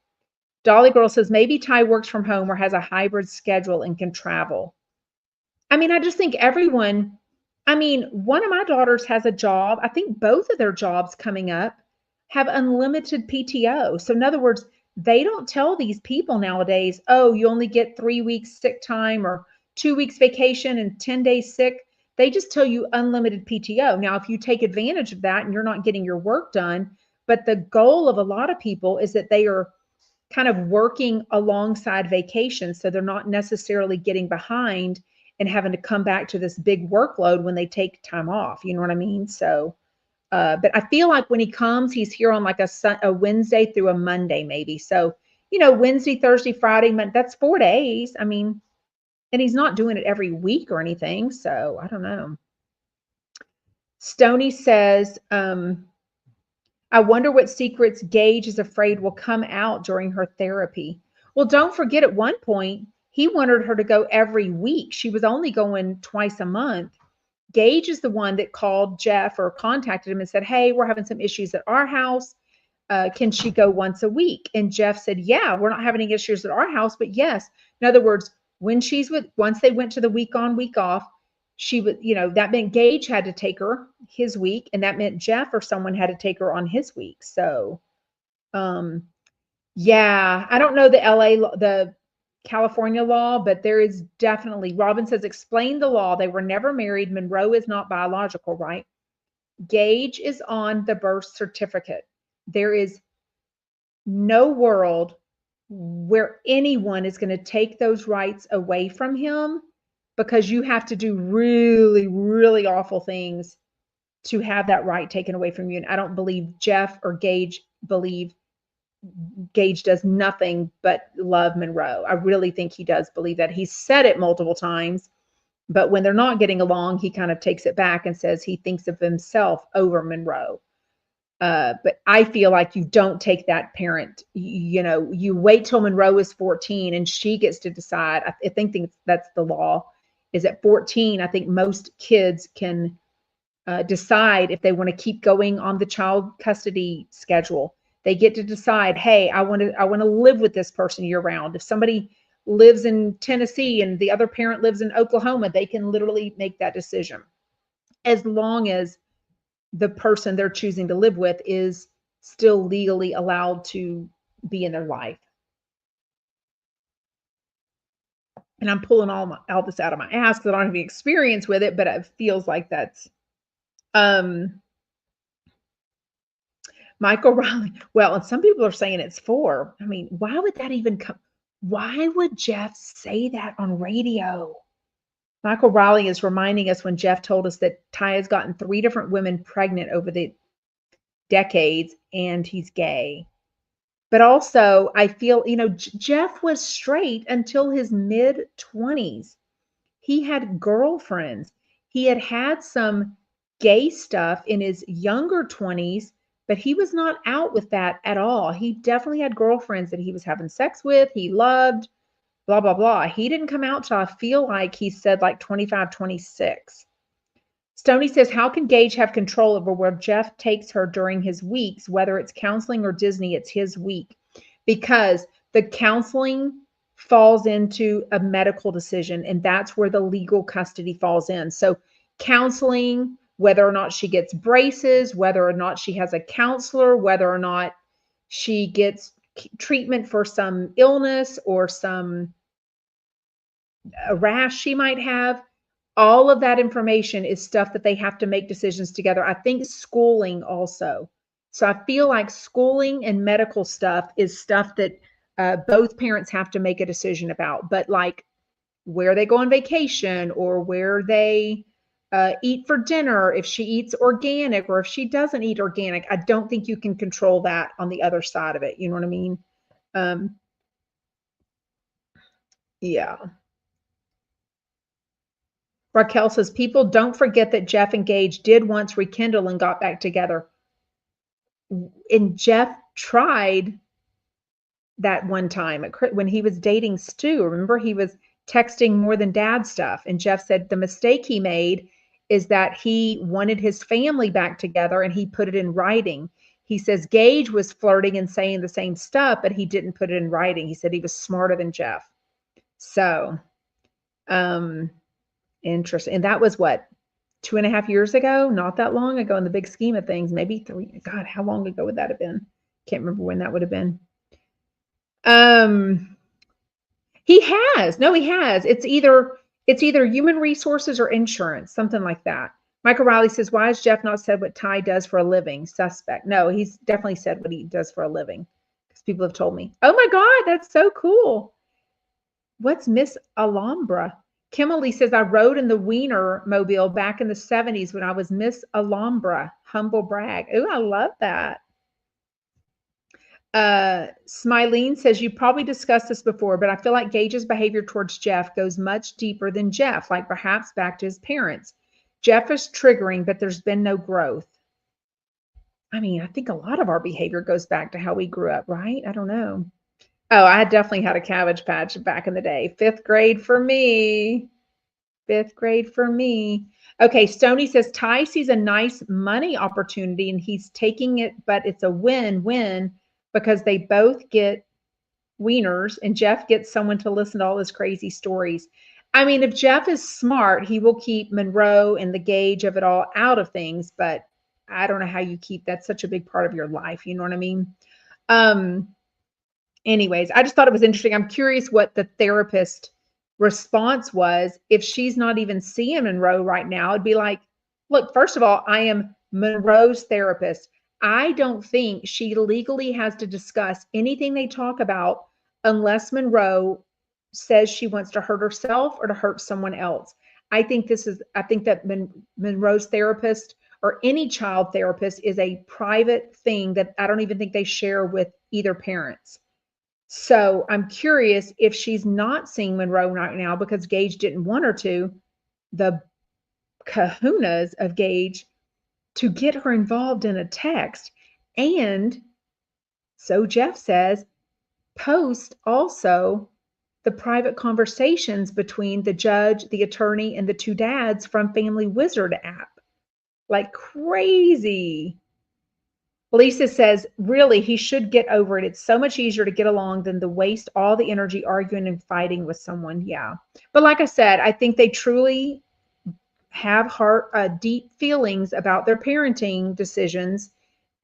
Dolly Girl says maybe Tai works from home or has a hybrid schedule and can travel. I mean, I just think everyone, one of my daughters has a job. I think both of their jobs coming up have unlimited PTO. So in other words, they don't tell these people nowadays, oh, you only get 3 weeks sick time or 2 weeks vacation and 10 days sick. They just tell you unlimited PTO. Now, if you take advantage of that and you're not getting your work done, but the goal of a lot of people is that they are kind of working alongside vacation. So they're not necessarily getting behind and having to come back to this big workload when they take time off. You know what I mean? So, but I feel like when he comes, he's here on like a Wednesday through a Monday, maybe. So, Wednesday, Thursday, Friday, that's 4 days. I mean, and he's not doing it every week or anything. So I don't know. Stoney says, I wonder what secrets Gage is afraid will come out during her therapy. Well, don't forget at one point, he wanted her to go every week. She was only going twice a month. Gage is the one that called Jeff or contacted him and said, hey, we're having some issues at our house. Can she go once a week? And Jeff said, yeah, we're not having any issues at our house, but yes. In other words, once they went to the week on, week off, she would, that meant Gage had to take her his week, and that meant Jeff or someone had to take her on his week. So, yeah, I don't know the California law, but there is definitely, Robin says, explain the law. They were never married. Monroe is not biological, right? Gage is on the birth certificate. There is no world where anyone is going to take those rights away from him, because you have to do really, really awful things to have that right taken away from you. And I don't believe Jeff or Gage believe Gage does nothing but love Monroe. I really think he does believe that. He's said it multiple times, but when they're not getting along, he kind of takes it back and says he thinks of himself over Monroe. But I feel like you don't take that parent, you wait till Monroe is 14 and she gets to decide. I think that's the law, is at 14. I think most kids can decide if they want to keep going on the child custody schedule. They get to decide, hey, I want to live with this person year round. If somebody lives in Tennessee and the other parent lives in Oklahoma, they can literally make that decision, as long as the person they're choosing to live with is still legally allowed to be in their life. And I'm pulling all this out of my ass because I don't have any experience with it, but it feels like that's Michael Riley. Well, and some people are saying it's 4. I mean, why would that even come? Why would Jeff say that on radio? Michael Riley is reminding us when Jeff told us that Tai has gotten 3 different women pregnant over the decades and he's gay. But also, I feel, Jeff was straight until his mid-20s. He had girlfriends. He had some gay stuff in his younger 20s, but he was not out with that at all. He definitely had girlfriends that he was having sex with, he loved, blah, blah, blah. He didn't come out till I feel like he said like 25, 26. Stoney says, how can Gage have control over where Jeff takes her during his weeks, whether it's counseling or Disney, it's his week? Because the counseling falls into a medical decision, and that's where the legal custody falls in. So counseling, whether or not she gets braces, whether or not she has a counselor, whether or not she gets treatment for some illness or a rash she might have, all of that information is stuff that they have to make decisions together. I think schooling also. So I feel like schooling and medical stuff is stuff that both parents have to make a decision about. But like where they go on vacation or where they eat for dinner, if she eats organic or if she doesn't eat organic, I don't think you can control that on the other side of it. You know what I mean? Yeah. Raquel says, people don't forget that Jeff and Gage did once rekindle and got back together. And Jeff tried that one time when he was dating Stu. Remember, he was texting more than dad stuff. And Jeff said the mistake he made is that he wanted his family back together and he put it in writing. He says Gage was flirting and saying the same stuff, but he didn't put it in writing. He said he was smarter than Jeff. So, interesting. And that was what, 2.5 years ago? Not that long ago in the big scheme of things. Maybe 3. God, how long ago would that have been? Can't remember when that would have been. He has. No, he has. It's either human resources or insurance, something like that. Michael Riley says, why has Jeff not said what Tai does for a living? Suspect. No, he's definitely said what he does for a living, because people have told me. Oh my God, that's so cool. What's Miss Alhambra? Kimberly says, I rode in the Wiener Mobile back in the 70s when I was Miss Alhambra. Humble brag. Ooh, I love that. Smilene says, you probably discussed this before, but I feel like Gage's behavior towards Jeff goes much deeper than Jeff, like perhaps back to his parents. Jeff is triggering, but there's been no growth. I mean, I think a lot of our behavior goes back to how we grew up, right? I don't know. Oh, I definitely had a Cabbage Patch back in the day. 5th grade for me. 5th grade for me. Okay, Stoney says, Tai sees a nice money opportunity and he's taking it, but it's a win-win because they both get wieners and Jeff gets someone to listen to all his crazy stories. I mean, if Jeff is smart, he will keep Monroe and the Gage of it all out of things, but I don't know how you keep that's such a big part of your life. You know what I mean? Anyways, I just thought it was interesting. I'm curious what the therapist response was. If she's not even seeing Monroe right now, it'd be like, look, first of all, I am Monroe's therapist. I don't think she legally has to discuss anything they talk about unless Monroe says she wants to hurt herself or to hurt someone else. I think that Monroe's therapist or any child therapist is a private thing that I don't even think they share with either parents. So I'm curious if she's not seeing Monroe right now because Gage didn't want her to, the kahunas of Gage to get her involved in a text. And so Jeff says, post also the private conversations between the judge, the attorney, and the two dads from Family Wizard app. Like crazy. Lisa says, really, he should get over it. It's so much easier to get along than to waste all the energy arguing and fighting with someone. Yeah. But like I said, I think they truly have deep feelings about their parenting decisions,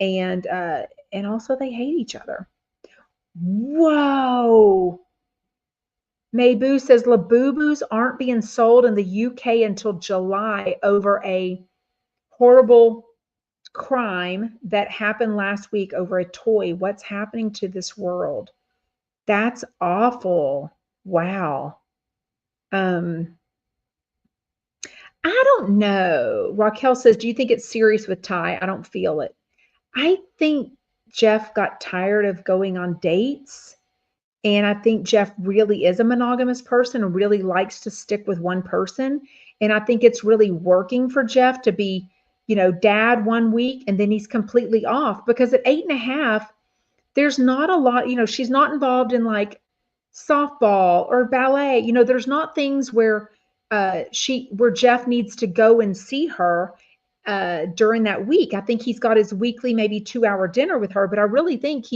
and also they hate each other. Whoa. Mayboo says Labubus aren't being sold in the UK until July over a horrible crime that happened last week over a toy. What's happening to this world? That's awful. Wow. I don't know. Raquel says, do you think it's serious with Tai? I don't feel it. I think Jeff got tired of going on dates. And I think Jeff really is a monogamous person and really likes to stick with one person. And I think it's really working for Jeff to be, dad 1 week and then he's completely off, because at 8.5, there's not a lot, she's not involved in like softball or ballet. There's not things where where Jeff needs to go and see her during that week. I think he's got his weekly, maybe 2-hour dinner with her, but I really think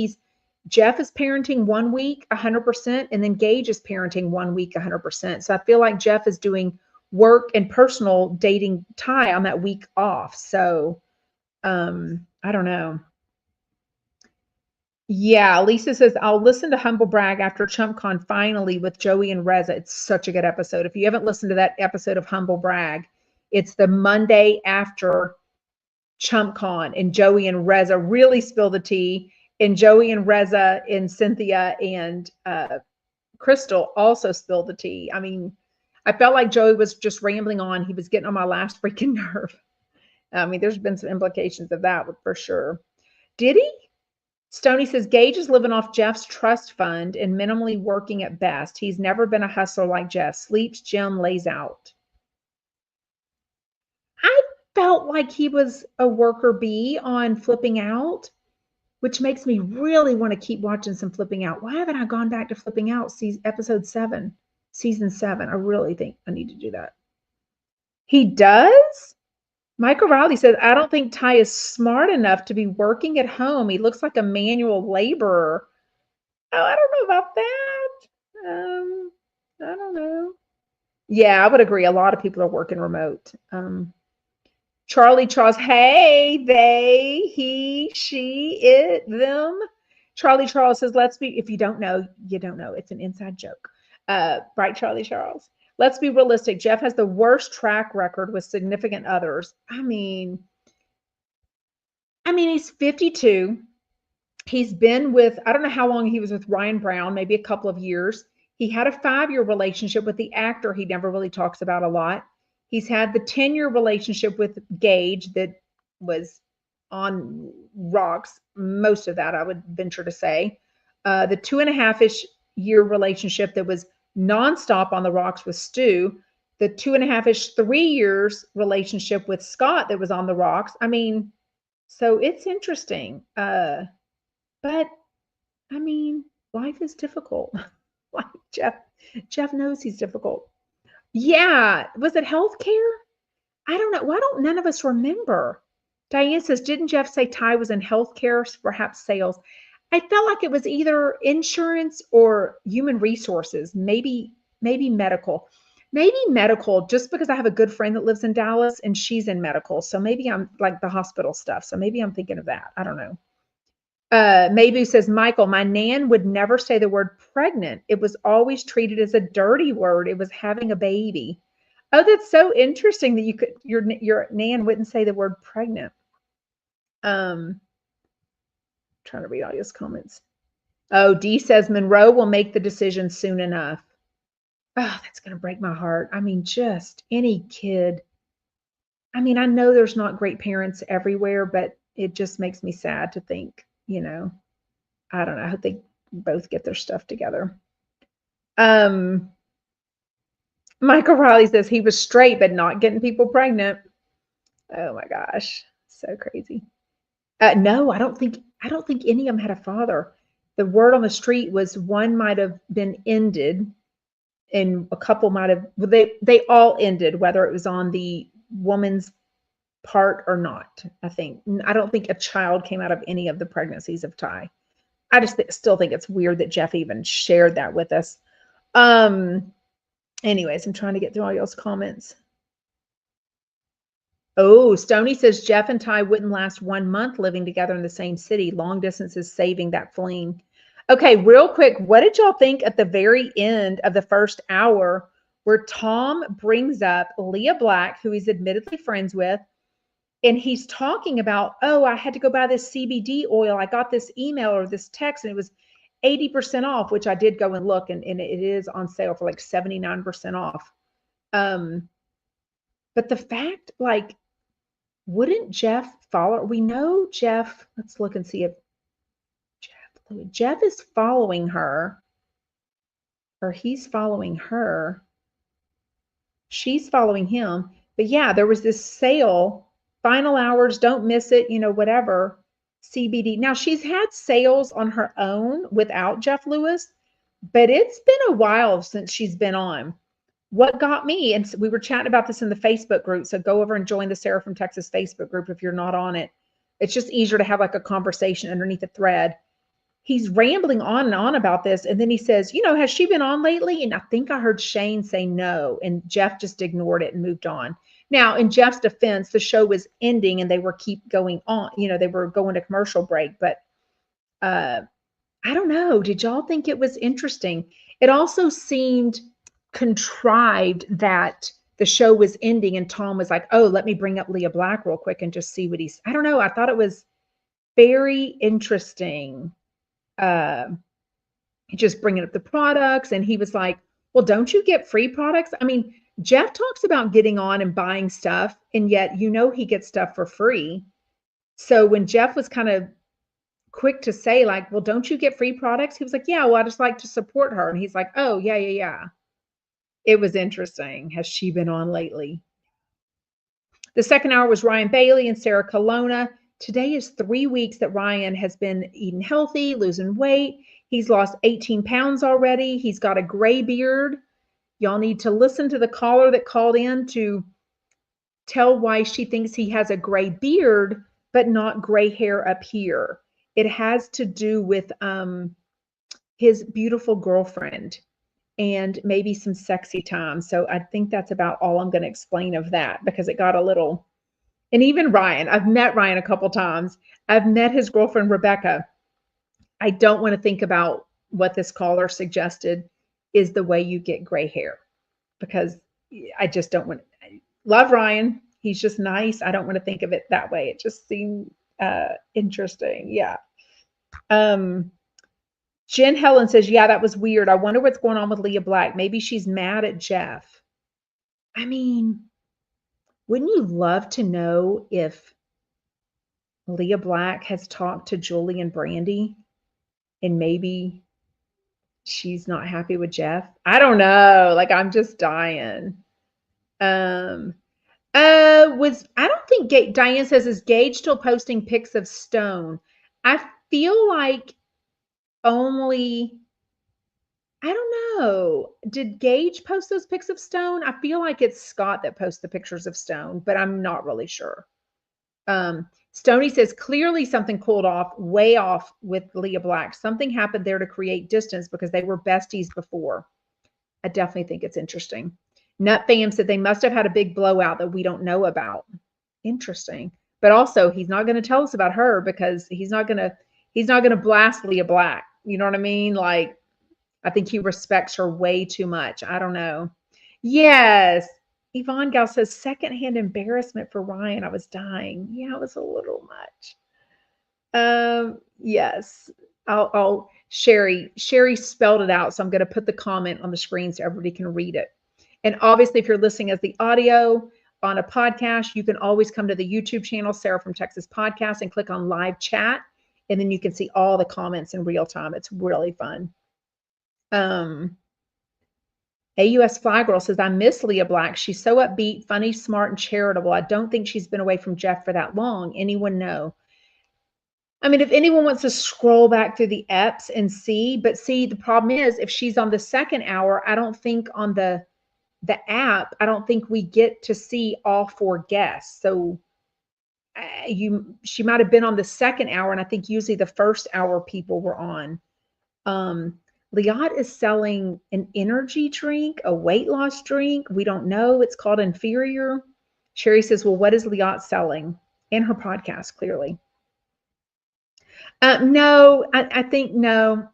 Jeff is parenting 1 week 100%, and then Gage is parenting 1 week 100%. So I feel like Jeff is doing work and personal dating Tai on that week off. So I don't know. Yeah, Lisa says, I'll listen to Humble Brag after ChumpCon finally with Joey and Reza. It's such a good episode. If you haven't listened to that episode of Humble Brag, it's the Monday after ChumpCon, and Joey and Reza really spill the tea. And Joey and Reza and Cynthia and Crystal also spilled the tea. I mean, I felt like Joey was just rambling on. He was getting on my last freaking nerve. I mean, there's been some implications of that for sure. Diddy? Stoney says, Gage is living off Jeff's trust fund and minimally working at best. He's never been a hustler like Jeff. Sleeps, gym, lays out. I felt like he was a worker bee on Flipping Out, which makes me really want to keep watching some Flipping Out. Why haven't I gone back to Flipping Out episode 7, season 7? I really think I need to do that. He does? Michael Riley says, I don't think Tai is smart enough to be working at home. He looks like a manual laborer. Oh, I don't know about that. I don't know. Yeah, I would agree. A lot of people are working remote. Charlie Charles, hey, they, he, she, it, them. Charlie Charles says, if you don't know, you don't know. It's an inside joke. Right, Charlie Charles? Let's be realistic. Jeff has the worst track record with significant others. I mean, he's 52. He's been with, I don't know how long he was with Ryan Brown, maybe a couple of years. He had a 5-year relationship with the actor he never really talks about a lot. He's had the 10-year relationship with Gage that was on rocks, most of that, I would venture to say. The 2.5-ish year relationship that was nonstop on the rocks with Stu, the 2.5-ish, 3 years relationship with Scott that was on the rocks. I mean, so it's interesting. But I mean, life is difficult. Like Jeff knows he's difficult. Yeah. Was it healthcare? I don't know. Why don't none of us remember? Diane says, didn't Jeff say Tai was in healthcare, perhaps sales? I felt like it was either insurance or human resources, maybe medical. Maybe medical, just because I have a good friend that lives in Dallas and she's in medical. So maybe I'm like the hospital stuff. So maybe I'm thinking of that. I don't know. Maybe says, Michael, my nan would never say the word pregnant. It was always treated as a dirty word. It was having a baby. Oh, that's so interesting that your nan wouldn't say the word pregnant. Trying to read all his comments. Oh, D says Monroe will make the decision soon enough. Oh, that's going to break my heart. I mean, just any kid. I mean, I know there's not great parents everywhere, but it just makes me sad to think, I don't know. I hope they both get their stuff together. Um, Michael Riley says he was straight, but not getting people pregnant. Oh my gosh, so crazy. No, I don't think any of them had a father. The word on the street was one might have been ended, and a couple might have. Well, they all ended, whether it was on the woman's part or not. I don't think a child came out of any of the pregnancies of Tai. I just still think it's weird that Jeff even shared that with us. Anyways, I'm trying to get through all y'all's comments. Oh, Stony says Jeff and Tai wouldn't last 1 month living together in the same city. Long distance is saving that fling. Okay, real quick, what did y'all think at the very end of the first hour where Tom brings up Leah Black, who he's admittedly friends with, and he's talking about, oh, I had to go buy this CBD oil. I got this email or this text and it was 80% off, which I did go and look, and it is on sale for like 79% off. But the fact, like, wouldn't Jeff follow? We know Jeff, let's look and see if Jeff is following her, or he's following her. She's following him. But yeah, there was this sale, final hours, don't miss it, whatever, CBD. Now, she's had sales on her own without Jeff Lewis, but it's been a while since she's been on. What got me, and we were chatting about this in the Facebook group, so go over and join the Sarah from Texas Facebook group if you're not on it. It's just easier to have like a conversation underneath a thread. He's rambling on and on about this, and then he says, has she been on lately? And I think I heard Shane say no, and Jeff just ignored it and moved on. Now, in Jeff's defense, the show was ending and they were keep going on. They were going to commercial break, but I don't know. Did y'all think it was interesting? It also seemed contrived that the show was ending and Tom was like, oh, let me bring up Leah Black real quick and just see what I don't know. I thought it was very interesting. Just bringing up the products, and he was like, well, don't you get free products? I mean, Jeff talks about getting on and buying stuff, and yet he gets stuff for free. So when Jeff was kind of quick to say like, well, don't you get free products? He was like, yeah, well, I just like to support her. And he's like, oh, yeah. It was interesting. Has she been on lately? The second hour was Ryan Bailey and Sarah Colonna. Today is 3 weeks that Ryan has been eating healthy, losing weight. He's lost 18 pounds already. He's got a gray beard. Y'all need to listen to the caller that called in to tell why she thinks he has a gray beard, but not gray hair up here. It has to do with his beautiful girlfriend and maybe some sexy time. So I think that's about all I'm going to explain of that, because it got a little, and even Ryan, I've met Ryan a couple times. I've met his girlfriend, Rebecca. I don't want to think about what this caller suggested is the way you get gray hair, because I just don't want to. Love Ryan. He's just nice. I don't want to think of it that way. It just seemed interesting. Yeah. Jen Helen says, yeah, that was weird. I wonder what's going on with Leah Black. Maybe she's mad at Jeff. I mean, wouldn't you love to know if Leah Black has talked to Julie and Brandy and maybe she's not happy with Jeff? I don't know. Like, I'm just dying. I don't think Diane says, is Gage still posting pics of Stone? I feel like only, I don't know. Did Gage post those pics of Stone? I feel like it's Scott that posts the pictures of Stone, but I'm not really sure. Stoney says, clearly something cooled off, way off with Leah Black. Something happened there to create distance because they were besties before. I definitely think it's interesting. Nut Fam said they must have had a big blowout that we don't know about. Interesting. But also, he's not going to tell us about her because he's not going to blast Leah Black. You know what I mean? Like, I think he respects her way too much. I don't know. Yes. Yvonne Gal says, secondhand embarrassment for Ryan. I was dying. Yeah, it was a little much. Yes. Sherri spelled it out. So I'm going to put the comment on the screen so everybody can read it. And obviously, if you're listening as the audio on a podcast, you can always come to the YouTube channel, Sarah from Texas Podcast, and click on live chat. And then you can see all the comments in real time. It's really fun. AUS Fly Girl says, I miss Leah Black. She's so upbeat, funny, smart, and charitable. I don't think she's been away from Jeff for that long. Anyone know? I mean, if anyone wants to scroll back through the EPs and see, but see, the problem is if she's on the second hour, I don't think on the app, I don't think we get to see all 4 guests. So she might have been on the second hour, and I think usually the first hour people were on. Liat is selling an energy drink, a weight loss drink. We don't know. It's called Inferior. Sherri says, well, what is Liat selling? And her podcast, clearly. No, I think no.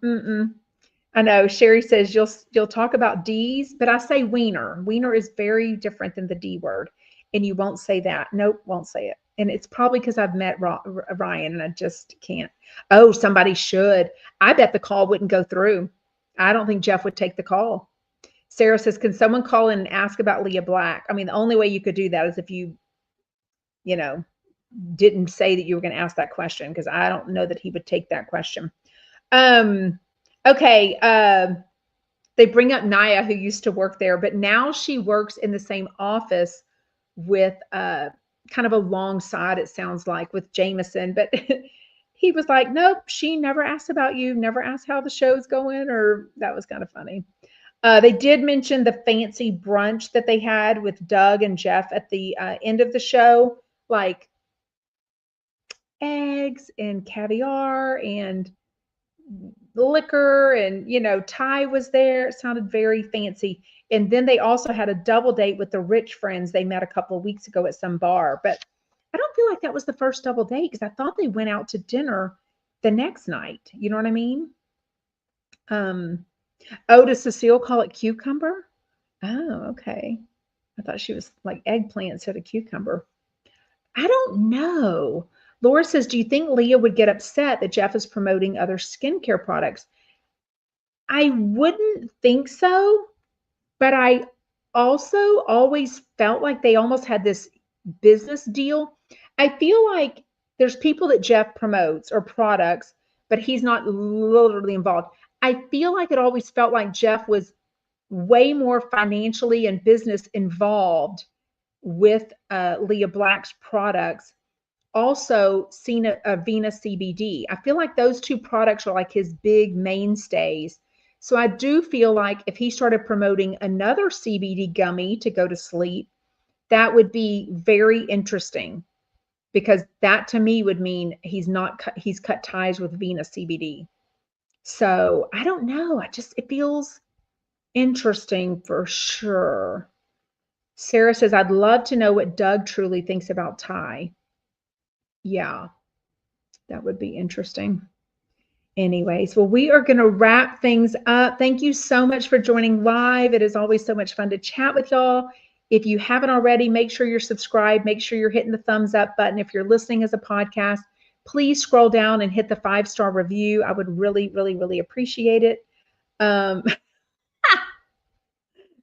I know. Sherri says you'll talk about D's, but I say wiener. Wiener is very different than the D word, and you won't say that. Nope, won't say it. And it's probably because I've met Ryan and I just can't. Oh, somebody should. I bet the call wouldn't go through. I don't think Jeff would take the call. Sarah says, can someone call in and ask about Leah Black? I mean, the only way you could do that is if you didn't say that you were going to ask that question, because I don't know that he would take that question. Okay. They bring up Naya, who used to work there, but now she works in the same office with kind of alongside, it sounds like, with Jameson. But he was like, nope, she never asked about you, never asked how the show's going, or that was kind of funny. They did mention the fancy brunch that they had with Doug and Jeff at the end of the show, like eggs and caviar and liquor, and Tai was there. It sounded very fancy. And then they also had a double date with the rich friends they met a couple of weeks ago at some bar. But I don't feel like that was the first double date, because I thought they went out to dinner the next night. You know what I mean? Oh, does Cecile call it cucumber? Oh, okay. I thought she was like eggplant instead of cucumber. I don't know. Laura says, do you think Leah would get upset that Jeff is promoting other skincare products? I wouldn't think so, but I also always felt like they almost had this business deal. I feel like there's people that Jeff promotes or products, but he's not literally involved. I feel like it always felt like Jeff was way more financially and business involved with Leah Black's products. Also, Vena CBD. I feel like those 2 products are like his big mainstays. So I do feel like if he started promoting another CBD gummy to go to sleep, that would be very interesting, because that to me would mean he's cut ties with Vena CBD. So I don't know. It feels interesting for sure. Sarah says, I'd love to know what Doug truly thinks about Tai. Yeah, that would be interesting. Anyways, well, we are going to wrap things up. Thank you so much for joining live. It is always so much fun to chat with y'all. If you haven't already, make sure you're subscribed. Make sure you're hitting the thumbs up button. If you're listening as a podcast, please scroll down and hit the 5-star review. I would really, really, really appreciate it.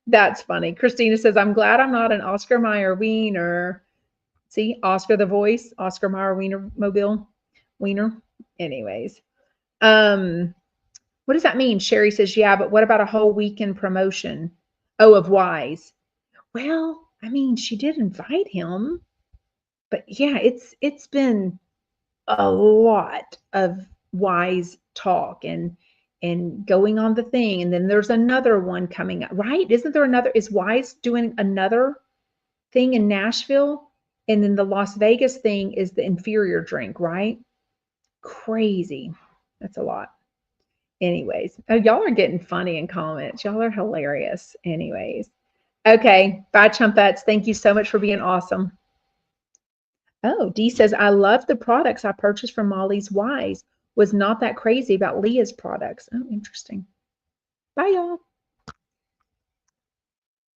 That's funny. Christina says, I'm glad I'm not an Oscar Mayer wiener. See, Oscar the voice, Oscar Mayer wiener. Anyways. What does that mean? Sherri says, yeah, but what about a whole weekend promotion? Oh, of Wise. Well, I mean, she did invite him, but yeah, it's been a lot of Wise talk and going on the thing. And then there's another one coming up, right? Isn't there another? Is Wise doing another thing in Nashville? And then the Las Vegas thing is the Inferior drink, right? Crazy. That's a lot. Anyways, oh, y'all are getting funny in comments. Y'all are hilarious. Anyways. Okay. Bye, Chumpettes. Thank you so much for being awesome. Oh, Dee says, I love the products I purchased from Molly's Wise. Was not that crazy about Leah's products. Oh, interesting. Bye, y'all.